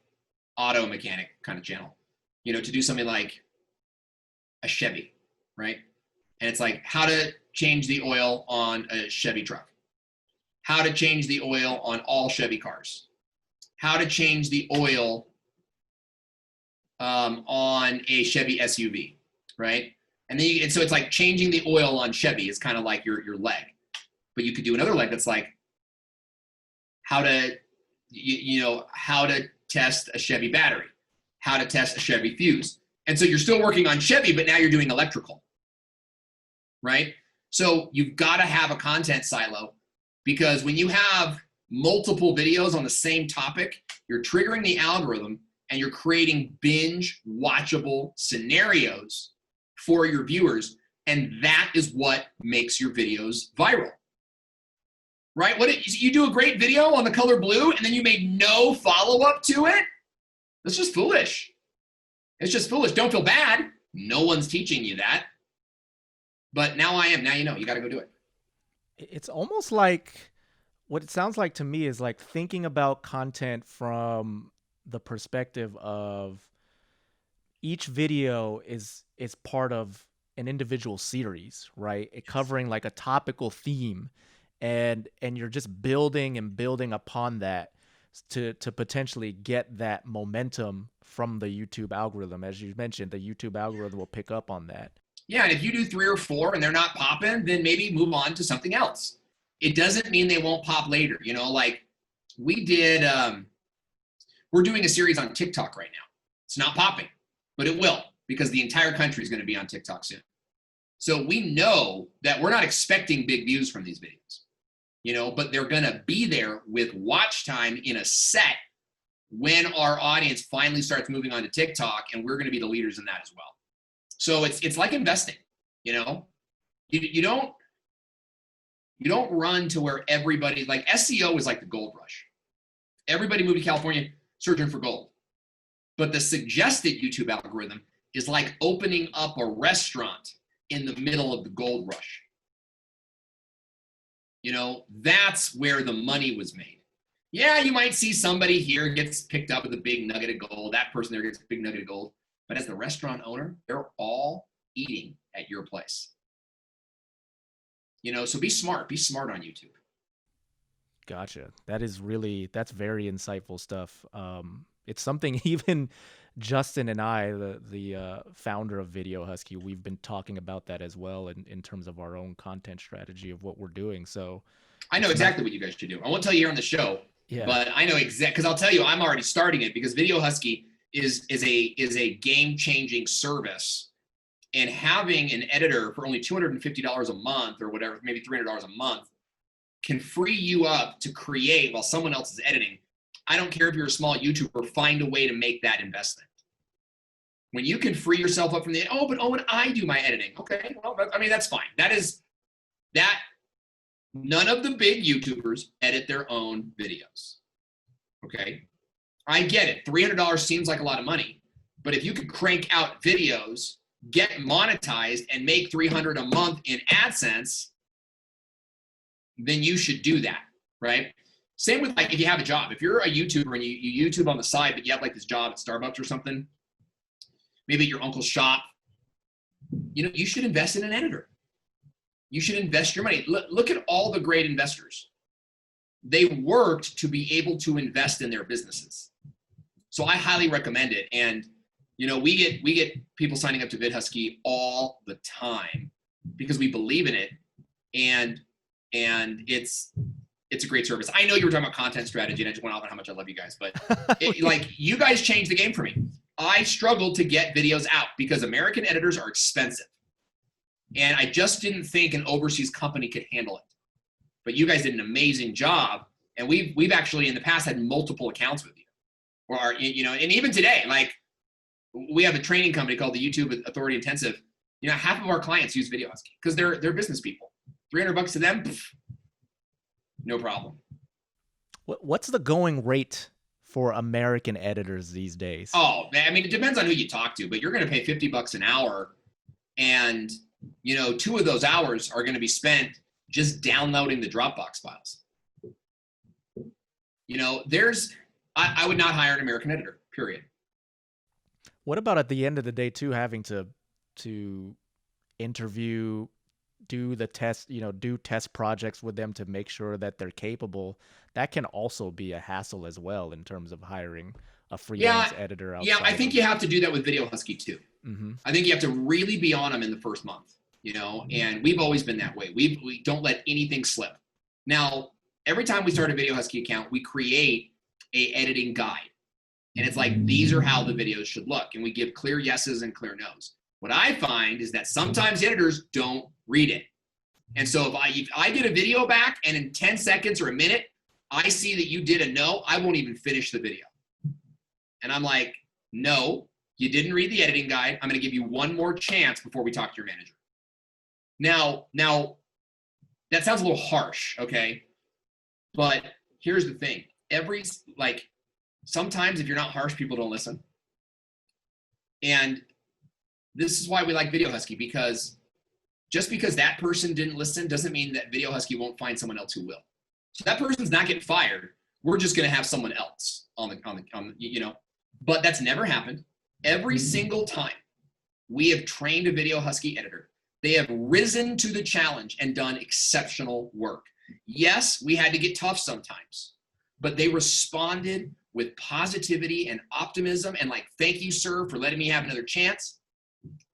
auto mechanic kind of channel, you know, to do something like a Chevy, right? And it's like how to change the oil on a Chevy truck, how to change the oil on all Chevy cars, how to change the oil on a Chevy SUV, right? And then so it's like changing the oil on Chevy is kind of like your leg. But you could do another leg that's like how to, you know, how to test a Chevy battery, how to test a Chevy fuse. And so you're still working on Chevy, but now you're doing electrical, right? So you've got to have a content silo, because when you have multiple videos on the same topic, you're triggering the algorithm and you're creating binge watchable scenarios for your viewers. And that is what makes your videos viral, right? You do a great video on the color blue and then you made no follow-up to it? That's just foolish. It's just foolish. Don't feel bad. No one's teaching you that. But now I am. Now you know. You got to go do it. It's almost like, what it sounds like to me is like thinking about content from the perspective of each video is part of an individual series, right? It covering like a topical theme, and you're just building and building upon that to potentially get that momentum from the YouTube algorithm. As you mentioned, the YouTube algorithm will pick up on that. Yeah, and if you do 3 or 4 and they're not popping, then maybe move on to something else. It doesn't mean they won't pop later. You know, like we did, we're doing a series on TikTok right now. It's not popping, but it will, because the entire country is going to be on TikTok soon. So we know that we're not expecting big views from these videos, you know, but they're going to be there with watch time in a set when our audience finally starts moving on to TikTok, and we're going to be the leaders in that as well. So it's like investing, you know. You don't run to where everybody, like SEO is like the gold rush. Everybody moved to California searching for gold. But the suggested YouTube algorithm is like opening up a restaurant in the middle of the gold rush. You know, that's where the money was made. Yeah, you might see somebody here gets picked up with a big nugget of gold. That person there gets a big nugget of gold. But as the restaurant owner, they're all eating at your place. You know, so be smart. Be smart on YouTube. Gotcha. That's very insightful stuff. It's something even Justin and I, the founder of Video Husky, we've been talking about that as well in terms of our own content strategy of what we're doing. So I know exactly what you guys should do. I won't tell you here on the show, Yeah. But I know exactly, because I'll tell you, I'm already starting it because Video Husky is a game changing service, and having an editor for only $250 a month or whatever, maybe $300 a month, can free you up to create while someone else is editing. I don't care if you're a small YouTuber, find a way to make that investment. When you can free yourself up from the, oh, but Owen, I do my editing. Okay, well, I mean, that's fine. That none of the big YouTubers edit their own videos. Okay, I get it. $300 seems like a lot of money, but if you could crank out videos, get monetized, and make $300 a month in AdSense, then you should do that, right? Same with like if you have a job. If you're a YouTuber and you YouTube on the side, but you have like this job at Starbucks or something, maybe at your uncle's shop, you should invest in an editor. You should invest your money. Look at all the great investors. They worked to be able to invest in their businesses. So I highly recommend it. And we get people signing up to VidHusky all the time because we believe in it, and it's a great service. I know you were talking about content strategy, and I just went off on how much I love you guys, but like you guys changed the game for me. I struggled to get videos out because American editors are expensive, and I just didn't think an overseas company could handle it. But you guys did an amazing job, and we've actually in the past had multiple accounts with you, or and even today, like we have a training company called the YouTube Authority Intensive. Half of our clients use VideoHusky because they're business people. $300 to them, no problem. What's the going rate for American editors these days? Oh, I mean, it depends on who you talk to, but you're going to pay $50 an hour, and 2 of those hours are going to be spent just downloading the Dropbox files. I would not hire an American editor, period. What about at the end of the day too, having to interview, do the test, do test projects with them to make sure that they're capable? That can also be a hassle as well in terms of hiring a freelance editor outside. Yeah, I think you have to do that with VideoHusky too. Mm-hmm. I think you have to really be on them in the first month, and we've always been that way. We don't let anything slip. Now, every time we start a VideoHusky account, we create a editing guide. And it's like, these are how the videos should look. And we give clear yeses and clear nos. What I find is that sometimes editors don't read it. And so if I get a video back and in 10 seconds or a minute, I see that you did a no, I won't even finish the video. And I'm like, no, you didn't read the editing guide. I'm going to give you one more chance before we talk to your manager. Now that sounds a little harsh, okay? But here's the thing. Sometimes if you're not harsh, people don't listen. And this is why we like VideoHusky, because just because that person didn't listen doesn't mean that VideoHusky won't find someone else who will. So that person's not getting fired. We're just going to have someone else on the but that's never happened. Every single time we have trained a VideoHusky editor, they have risen to the challenge and done exceptional work. Yes, we had to get tough sometimes, but they responded with positivity and optimism and like, thank you, sir, for letting me have another chance.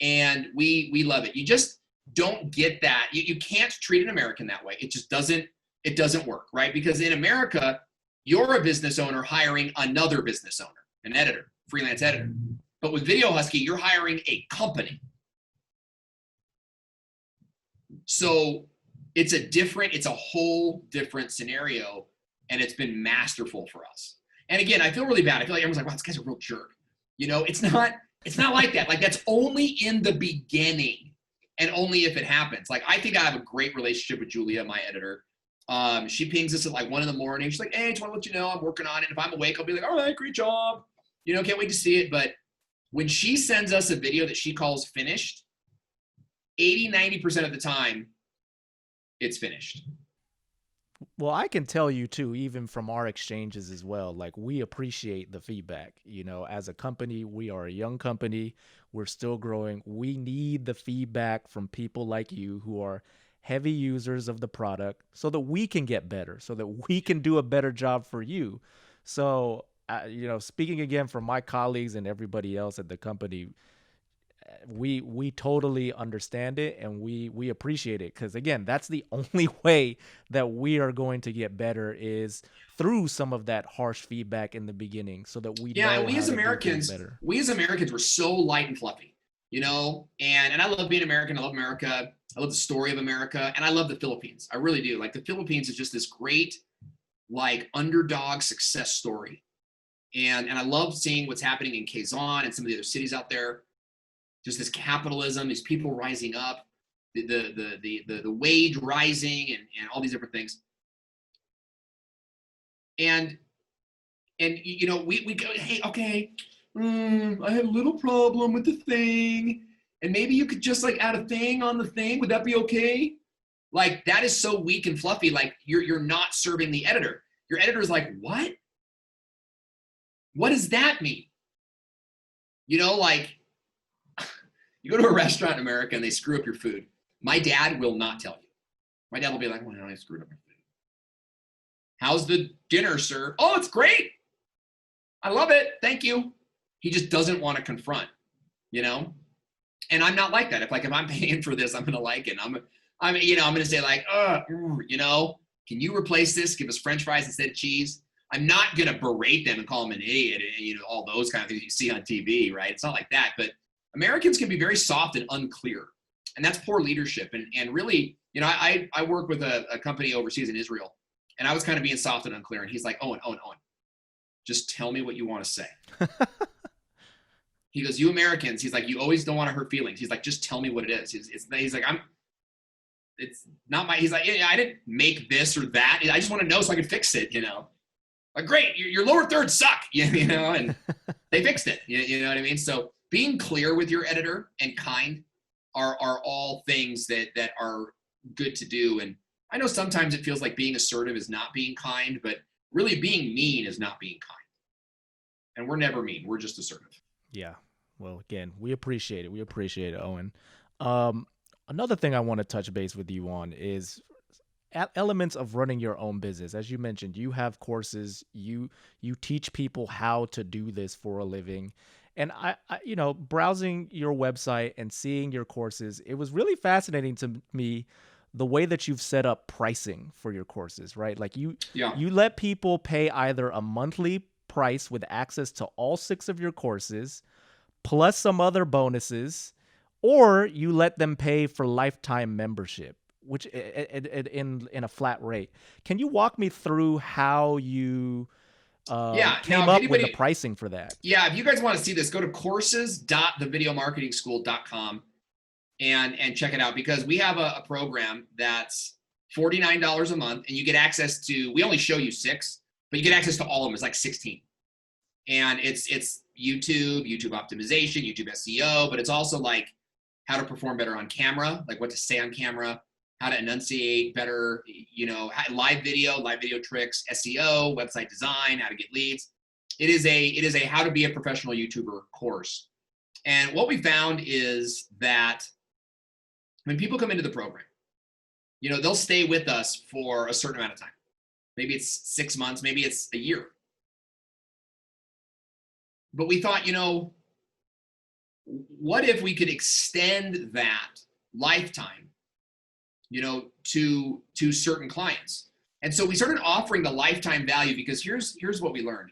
And we love it. You just don't get that. You can't treat an American that way. It just doesn't work, right? Because in America, you're a business owner hiring another business owner, an editor, freelance editor. But with VideoHusky, you're hiring a company. So it's a whole different scenario, and it's been masterful for us. And again, I feel really bad. I feel like everyone's like, wow, this guy's a real jerk. It's not like that. Like, that's only in the beginning and only if it happens. Like, I think I have a great relationship with Julia, my editor. She pings us at like 1 a.m. She's like, hey, I just want to let you know I'm working on it. If I'm awake, I'll be like, all right, great job. Can't wait to see it. But when she sends us a video that she calls finished, 80-90% of the time, it's finished. Well, I can tell you too, even from our exchanges as well, like, we appreciate the feedback. As a company, we are a young company. We're still growing. We need the feedback from people like you who are heavy users of the product so that we can get better, so that we can do a better job for you. So, speaking again from my colleagues and everybody else at the company, we totally understand it, and we appreciate it, because again, that's the only way that we are going to get better is through some of that harsh feedback in the beginning, so that we Yeah, and know how to do things better. we as Americans were so light and fluffy, you know. And I love being American. I love America. I love the story of America, and I love the Philippines. I really do. Like the Philippines is just this great like underdog success story, and I love seeing what's happening in Quezon and some of the other cities out there. Just this capitalism, these people rising up, the wage rising, and all these different things. And you know, we go, hey, okay, I had a little problem with the thing, and maybe you could just like add a thing on the thing. Would that be okay? Like that is so weak and fluffy. Like you're not serving the editor. Your editor is like, what? What does that mean? You know, like you go to a restaurant in America and they screw up your food. My dad will not tell you. My dad will be like, well, I screwed up my food. How's the dinner, sir? Oh, it's great. I love it. Thank you. He just doesn't want to confront, you know? And I'm not like that. If I'm paying for this, I'm going to like it. I'm going to say like, you know, can you replace this? Give us French fries instead of cheese. I'm not going to berate them and call them an idiot and, you know, all those kind of things you see on TV, right? It's not like that. But Americans can be very soft and unclear. And that's poor leadership. And really, you know, I work with a company overseas in Israel, and I was kind of being soft and unclear. And he's like, Owen, just tell me what you want to say. He goes, you Americans, he's like, you always don't want to hurt feelings. He's like, just tell me what it is. He's like, it's not my, he's like, yeah, I didn't make this or that. I just want to know so I can fix it, you know? Like, great, your lower thirds suck, you know? And they fixed it, you know what I mean? So being clear with your editor and kind are all things that are good to do. And I know sometimes it feels like being assertive is not being kind, but really being mean is not being kind. And we're never mean. We're just assertive. Yeah. Well, again, we appreciate it. We appreciate it, Owen. Another thing I want to touch base with you on is elements of running your own business. As you mentioned, you have courses, you teach people how to do this for a living. And I you know, browsing your website and seeing your courses, it was really fascinating to me the way that you've set up pricing for your courses, right? Like you let people pay either a monthly price with access to all 6 of your courses plus some other bonuses, or you let them pay for lifetime membership, which in a flat rate. Can you walk me through how you came up with the pricing for that? Yeah, if you guys want to see this, go to courses.thevideomarketingschool.com and check it out, because we have a program that's $49 a month, and you get access to, we only show you 6, but you get access to all of them. It's like 16. And it's YouTube optimization, YouTube SEO, but it's also like how to perform better on camera, like what to say on camera, how to enunciate better, you know, live video tricks, SEO, website design, how to get leads. It is a how to be a professional YouTuber course. And what we found is that when people come into the program, you know, they'll stay with us for a certain amount of time. Maybe it's 6 months, maybe it's a year. But we thought, you know, what if we could extend that lifetime, you know, to certain clients? And so we started offering the lifetime value, because here's what we learned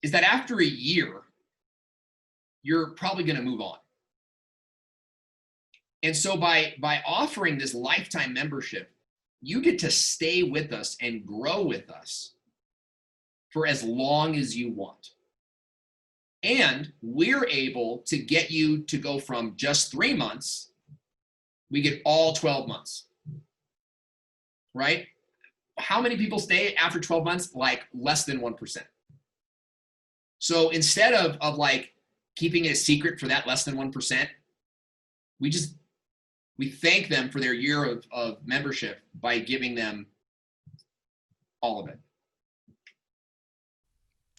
is that after a year, you're probably going to move on. And so by offering this lifetime membership, you get to stay with us and grow with us for as long as you want. And we're able to get you to go from just 3 months, we get all 12 months, right? How many people stay after 12 months? Like less than 1%. So instead of like keeping it a secret for that less than 1%, we thank them for their year of membership by giving them all of it.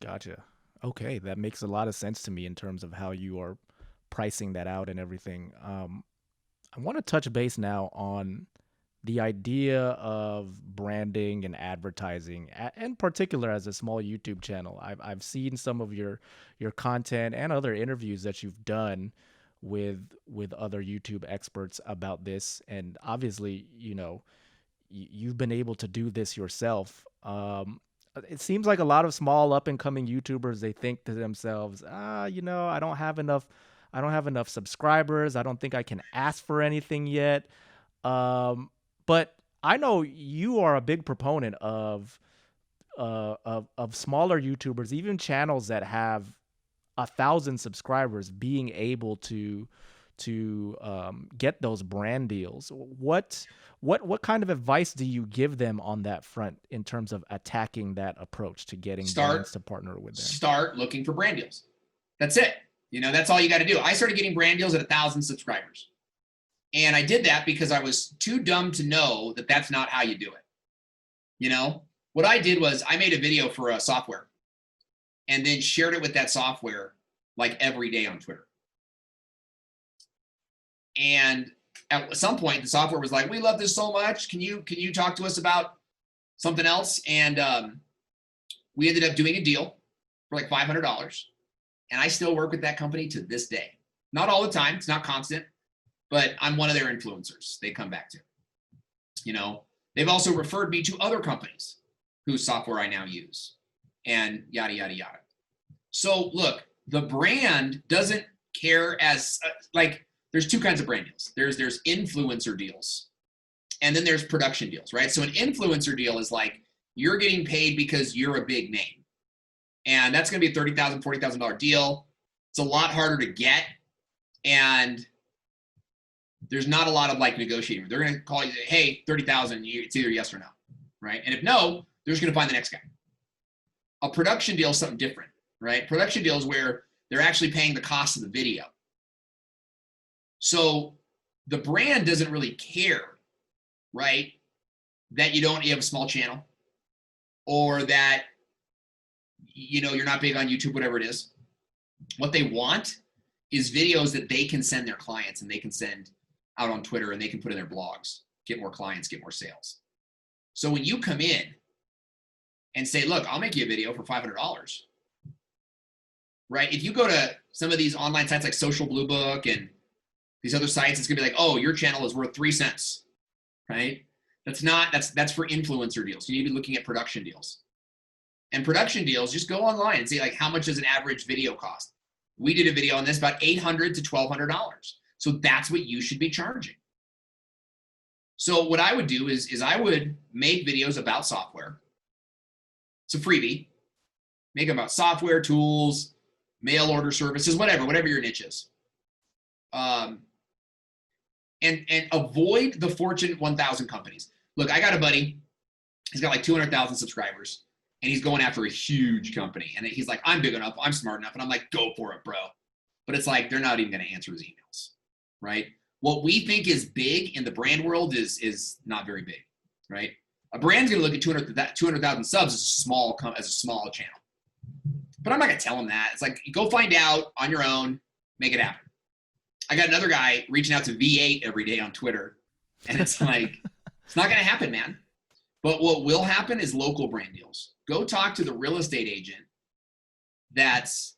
Gotcha. Okay, that makes a lot of sense to me in terms of how you are pricing that out and everything. I want to touch base now on the idea of branding and advertising, in particular as a small YouTube channel. I've seen some of your content and other interviews that you've done with other YouTube experts about this, and obviously, you've been able to do this yourself. It seems like a lot of small up and coming YouTubers, they think to themselves, I don't have enough subscribers. I don't think I can ask for anything yet. Um, but I know you are a big proponent of smaller YouTubers, even channels that have 1,000 subscribers, being able to get those brand deals. What kind of advice do you give them on that front in terms of attacking that approach to getting brands to partner with them? Start looking for brand deals. That's it. That's all you got to do. I started getting brand deals at 1,000 subscribers. And I did that because I was too dumb to know that that's not how you do it. What I did was I made a video for a software and then shared it with that software like every day on Twitter. And at some point, the software was like, "We love this so much. Can you talk to us about something else?" And we ended up doing a deal for like $500. And I still work with that company to this day. Not all the time. It's not constant, but I'm one of their influencers they come back to. They've also referred me to other companies whose software I now use, and yada, yada, yada. So look, the brand doesn't care as there's two kinds of brand deals. There's influencer deals, and then there's production deals, right? So an influencer deal is like you're getting paid because you're a big name, and that's going to be a $30,000, $40,000 deal. It's a lot harder to get, and there's not a lot of negotiating. They're going to call you, "Hey, 30,000. It's either yes or no," right? And if no, they're just going to find the next guy. A production deal is something different, right? Production deal is where they're actually paying the cost of the video. So the brand doesn't really care, right, that you have a small channel, or that you're not big on YouTube, whatever it is. What they want is videos that they can send their clients, and they can send out on Twitter, and they can put in their blogs, get more clients, get more sales. So when you come in and say, "Look, I'll make you a video for $500, right? If you go to some of these online sites like Social Blue Book and these other sites, it's gonna be like, "Oh, your channel is worth 3 cents," right? That's for influencer deals. You need to be looking at production deals. And production deals, just go online and see how much does an average video cost. We did a video on this, about $800 to $1,200. So that's what you should be charging. So what I would do is I would make videos about software. It's a freebie. Make them about software, tools, mail order services, whatever your niche is. And avoid the Fortune 1000 companies. Look, I got a buddy. He's got 200,000 subscribers, and he's going after a huge company. And he's like, "I'm big enough. I'm smart enough." And I'm like, "Go for it, bro." But it's like, they're not even going to answer his emails, right? What we think is big in the brand world is not very big, right? A brand's going to look at 200,000 subs as a small channel. But I'm not going to tell them that. It's like, go find out on your own, make it happen. I got another guy reaching out to V8 every day on Twitter, and it's like, it's not going to happen, man. But what will happen is local brand deals. Go talk to the real estate agent that's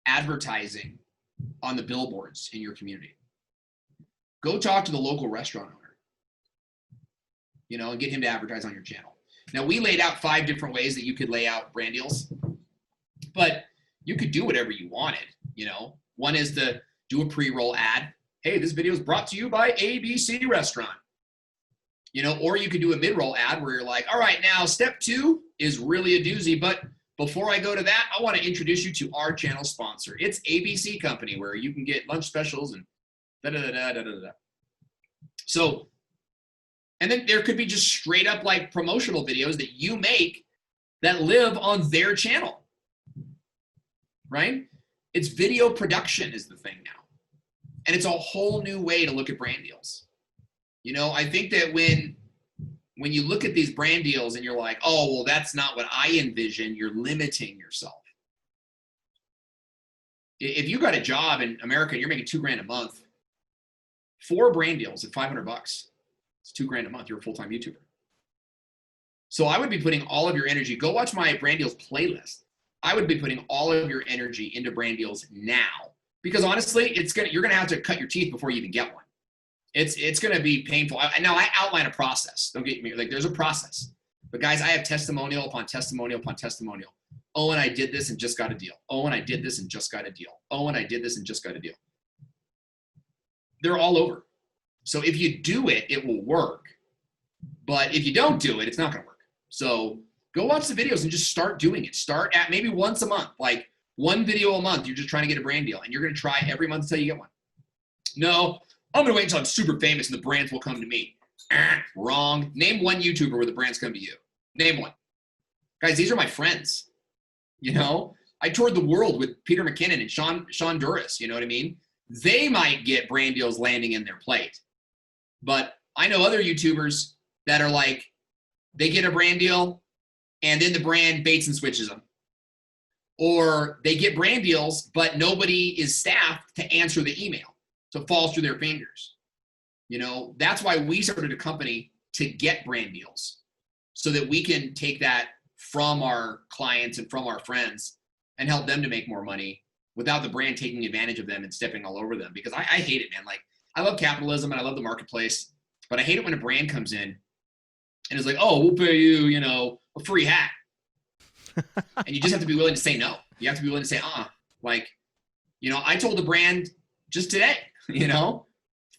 advertising on the billboards in your community. Go talk to the local restaurant owner, and get him to advertise on your channel. Now, we laid out 5 different ways that you could lay out brand deals, but you could do whatever you wanted. One is to do a pre-roll ad. "Hey, this video is brought to you by ABC Restaurant." Or you could do a mid-roll ad where you're like, "All right, now step 2 is really a doozy, but before I go to that, I want to introduce you to our channel sponsor. It's ABC Company, where you can get lunch specials and da-da-da-da-da-da-da." So, and then there could be just straight up promotional videos that you make that live on their channel, right? It's video production is the thing now. And it's a whole new way to look at brand deals. I think that when you look at these brand deals and you're like, "Oh, well, that's not what I envision," you're limiting yourself. If you got a job in America and you're making $2,000 a month 4 brand deals at $500. It's $2,000 a month. You're a full-time YouTuber. So I would be putting all of your energy. Go watch my brand deals playlist. I would be putting all of your energy into brand deals now, because honestly, you're gonna have to cut your teeth before you even get one. It's gonna be painful. Now I outline a process. Don't get me like there's a process, but guys, I have testimonial upon testimonial upon testimonial. Owen, I did this and just got a deal. Owen, I did this and just got a deal. Owen, I did this and just got a deal. They're all over. So if you do it, it will work. But if you don't do it, it's not gonna work. So go watch the videos and just start doing it. Start at maybe once a month, like 1 video a month. You're just trying to get a brand deal, and you're gonna try every month until you get one. No, I'm gonna wait until I'm super famous and the brands will come to me. Wrong. Name 1 YouTuber where the brands come to you. Name 1. Guys, these are my friends. You know, I toured the world with Peter McKinnon and Sean Duras. You know what I mean? They might get brand deals landing in their plate. But I know other YouTubers that are like, they get a brand deal and then the brand baits and switches them. Or they get brand deals, but nobody is staffed to answer the email. So it falls through their fingers. You know, that's why we started a company to get brand deals, so that we can take that from our clients and from our friends and help them to make more money without the brand taking advantage of them and stepping all over them. Because I hate it, man. Like, I love capitalism and I love the marketplace, but I hate it when a brand comes in and is like, oh, we'll pay you, you know, a free hat. And you just have to be willing to say no. You have to be willing to say, like, you know, I told the brand just today, you know,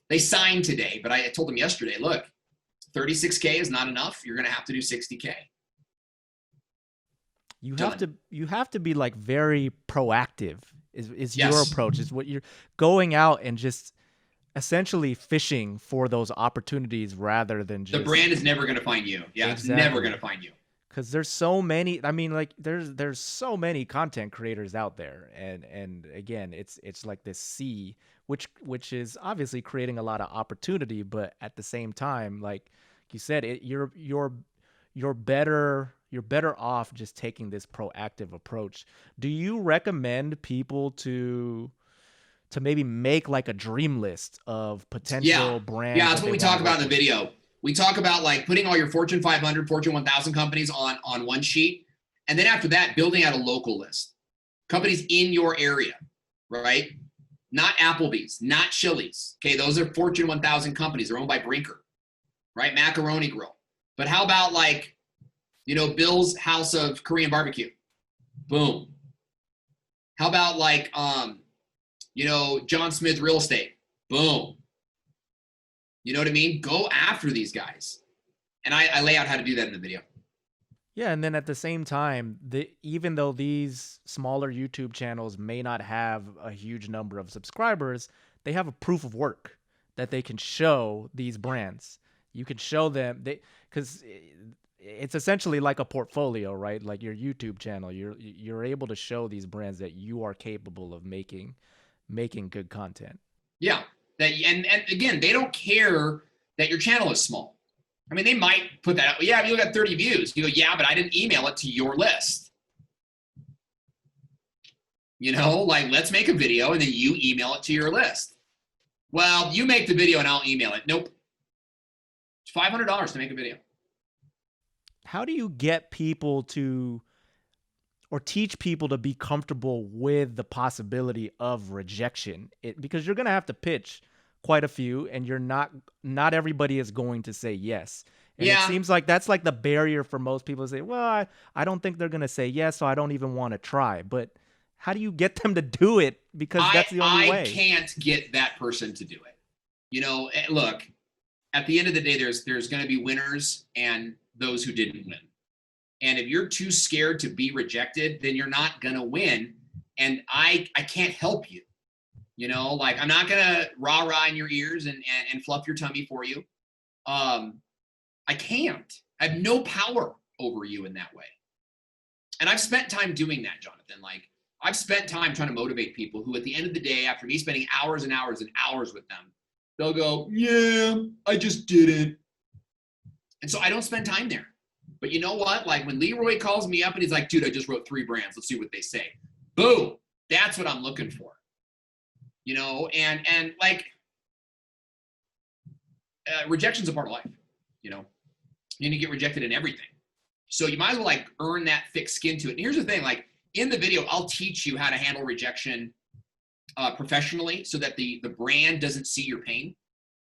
they signed today, but I told them yesterday, look, 36K is not enough. You're going to have to do 60K. You have to be like very proactive is Yes. your approach, is what you're going out and just essentially fishing for those opportunities rather than just the brand is never going to find you. Yeah, Exactly. It's never going to find you. Because there's so many. I mean, like there's so many content creators out there, and again, it's like this sea, which is obviously creating a lot of opportunity, but at the same time, like you said, you're better off just taking this proactive approach. Do you recommend people to maybe make like a dream list of potential brands? Yeah, that's what we talk about in the video. We talk about like putting all your Fortune 500, Fortune 1000 companies on one sheet. And then after that, building out a local list. Companies in your area, right? Not Applebee's, not Chili's. Okay, those are Fortune 1000 companies. They're owned by Brinker, right? Macaroni Grill. But how about like, you know, Bill's House of Korean Barbecue? Boom. How about like, you know, John Smith Real Estate? Boom. You know what I mean? Go after these guys. And I lay out how to do that in the video. Yeah, and then at the same time, even though these smaller YouTube channels may not have a huge number of subscribers, they have a proof of work that they can show these brands. You can show them, because it's essentially like a portfolio, right? Like your YouTube channel, you're able to show these brands that you are capable of making good content. Yeah. And again, they don't care that your channel is small. I mean, they might put that out. Yeah, you got 30 views. You go, yeah, but I didn't email it to your list. You know, like, let's make a video and then you email it to your list. Well, you make the video and I'll email it. Nope. It's $500 to make a video. How do you get people to, or teach people to be comfortable with the possibility of rejection? Because you're going to have to pitch quite a few, and not everybody is going to say yes. And it seems like that's like the barrier for most people to say, well, I don't think they're going to say yes, so I don't even want to try. But how do you get them to do it? Because that's the only way. I can't get that person to do it. You know, look, at the end of the day, there's going to be winners and those who didn't win. And if you're too scared to be rejected, then you're not going to win. And I can't help you. You know, like, I'm not going to rah-rah in your ears and fluff your tummy for you. I can't. I have no power over you in that way. And I've spent time doing that, Jonathan. Like, I've spent time trying to motivate people who, at the end of the day, after me spending hours and hours and hours with them, they'll go, yeah, I just didn't. And so I don't spend time there. But you know what? Like, when Leroy calls me up and he's like, dude, I just wrote 3 brands. Let's see what they say. Boom. That's what I'm looking for. You know, and like, rejection's a part of life. You know, you're gonna get rejected in everything. So you might as well like earn that thick skin to it. And here's the thing, like in the video, I'll teach you how to handle rejection professionally so that the brand doesn't see your pain,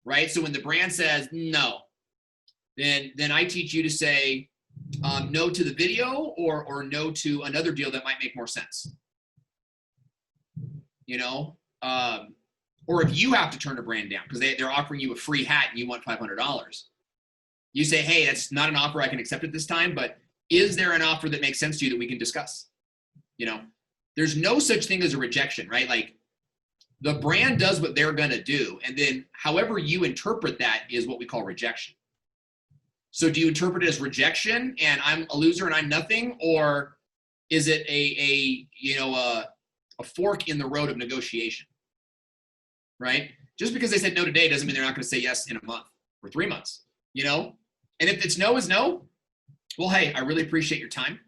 right? So when the brand says no, then I teach you to say no to the video or no to another deal that might make more sense. You know, or if you have to turn a brand down because they're offering you a free hat and you want $500, you say, hey, that's not an offer I can accept at this time, but is there an offer that makes sense to you that we can discuss? You know, there's no such thing as a rejection, right? Like the brand does what they're going to do. And then however you interpret that is what we call rejection. So do you interpret it as rejection and I'm a loser and I'm nothing? Or is it a fork in the road of negotiation, right? Just because they said no today doesn't mean they're not going to say yes in a month or 3 months, you know? And if it's no is no, well, hey, I really appreciate your time.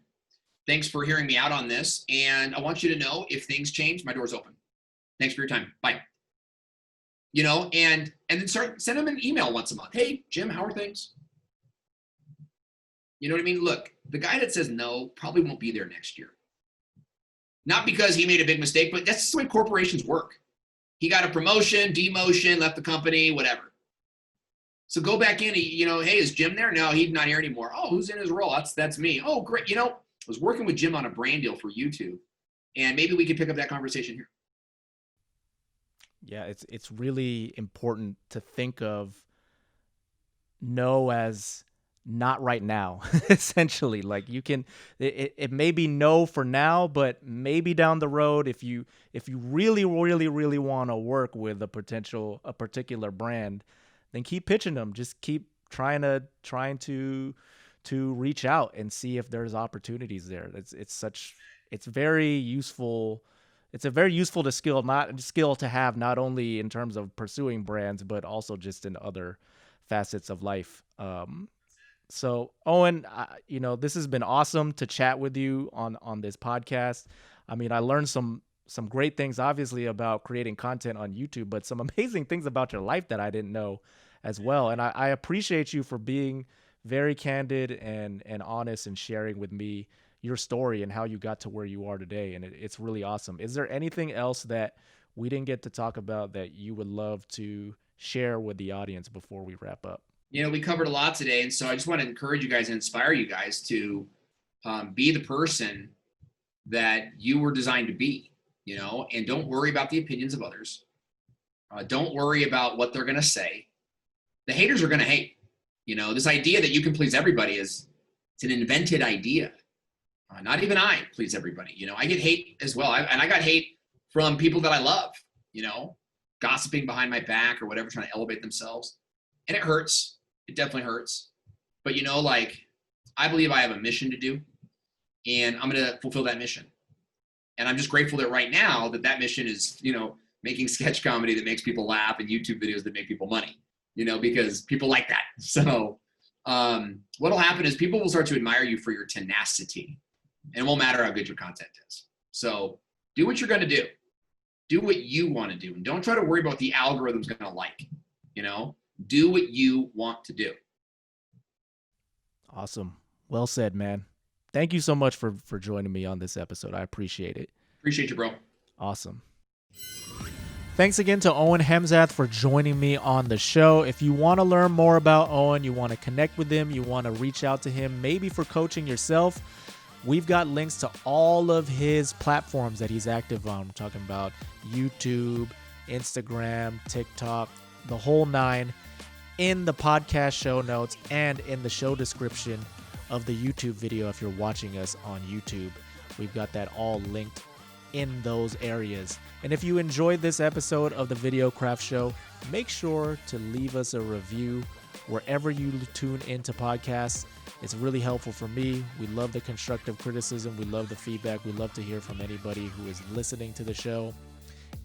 Thanks for hearing me out on this. And I want you to know if things change, my door's open. Thanks for your time. Bye. You know, and then send them an email once a month. Hey, Jim, how are things? You know what I mean? Look, the guy that says no probably won't be there next year. Not because he made a big mistake, but that's just the way corporations work. He got a promotion, demotion, left the company, whatever. So go back in, hey, is Jim there? No, he's not here anymore. Oh, who's in his role? That's me. Oh, great. You know, I was working with Jim on a brand deal for YouTube, and maybe we could pick up that conversation here. Yeah, it's really important to think of no as not right now, essentially. Like you can, it may be no for now, but maybe down the road, if you really, really, really want to work with a particular brand, then keep pitching them. Just keep trying to reach out and see if there's opportunities there. It's very useful. It's a very useful skill to have, not only in terms of pursuing brands, but also just in other facets of life. So Owen, this has been awesome to chat with you on this podcast. I mean, I learned some great things, obviously, about creating content on YouTube, but some amazing things about your life that I didn't know as well. And I appreciate you for being very candid and honest and sharing with me your story and how you got to where you are today. And it's really awesome. Is there anything else that we didn't get to talk about that you would love to share with the audience before we wrap up? You know, we covered a lot today. And so I just want to encourage you guys and inspire you guys to be the person that you were designed to be, you know, and don't worry about the opinions of others. Don't worry about what they're going to say. The haters are going to hate. You know, this idea that you can please everybody it's an invented idea. Not even I please everybody. You know, I get hate as well. I got hate from people that I love, you know, gossiping behind my back or whatever, trying to elevate themselves. And it hurts. It definitely hurts. But, you know, like, I believe I have a mission to do, and I'm going to fulfill that mission. And I'm just grateful that right now that mission is, you know, making sketch comedy that makes people laugh and YouTube videos that make people money, you know, because people like that. So what'll happen is people will start to admire you for your tenacity, and it won't matter how good your content is. So do what you're going to do. Do what you want to do. And don't try to worry about what the algorithm's going to like, you know. Do what you want to do. Awesome. Well said, man. Thank you so much for joining me on this episode. I appreciate it. Appreciate you, bro. Awesome. Thanks again to Owen Hemsath for joining me on the show. If you want to learn more about Owen, you want to connect with him, you want to reach out to him, maybe for coaching yourself, we've got links to all of his platforms that he's active on. We're talking about YouTube, Instagram, TikTok, the whole nine, in the podcast show notes and in the show description of the YouTube video. If you're watching us on YouTube, we've got that all linked in those areas. And if you enjoyed this episode of the Videocraft Show, make sure to leave us a review wherever you tune into podcasts. It's really helpful for me. We love the constructive criticism. We love the feedback. We love to hear from anybody who is listening to the show.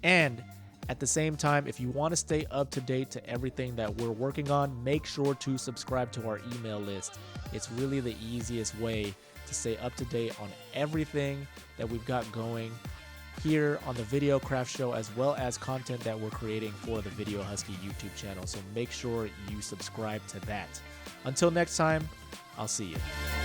And at the same time, if you want to stay up to date to everything that we're working on, make sure to subscribe to our email list. It's really the easiest way to stay up to date on everything that we've got going here on the Videocraft Show, as well as content that we're creating for the Video Husky YouTube channel. So make sure you subscribe to that. Until next time, I'll see you.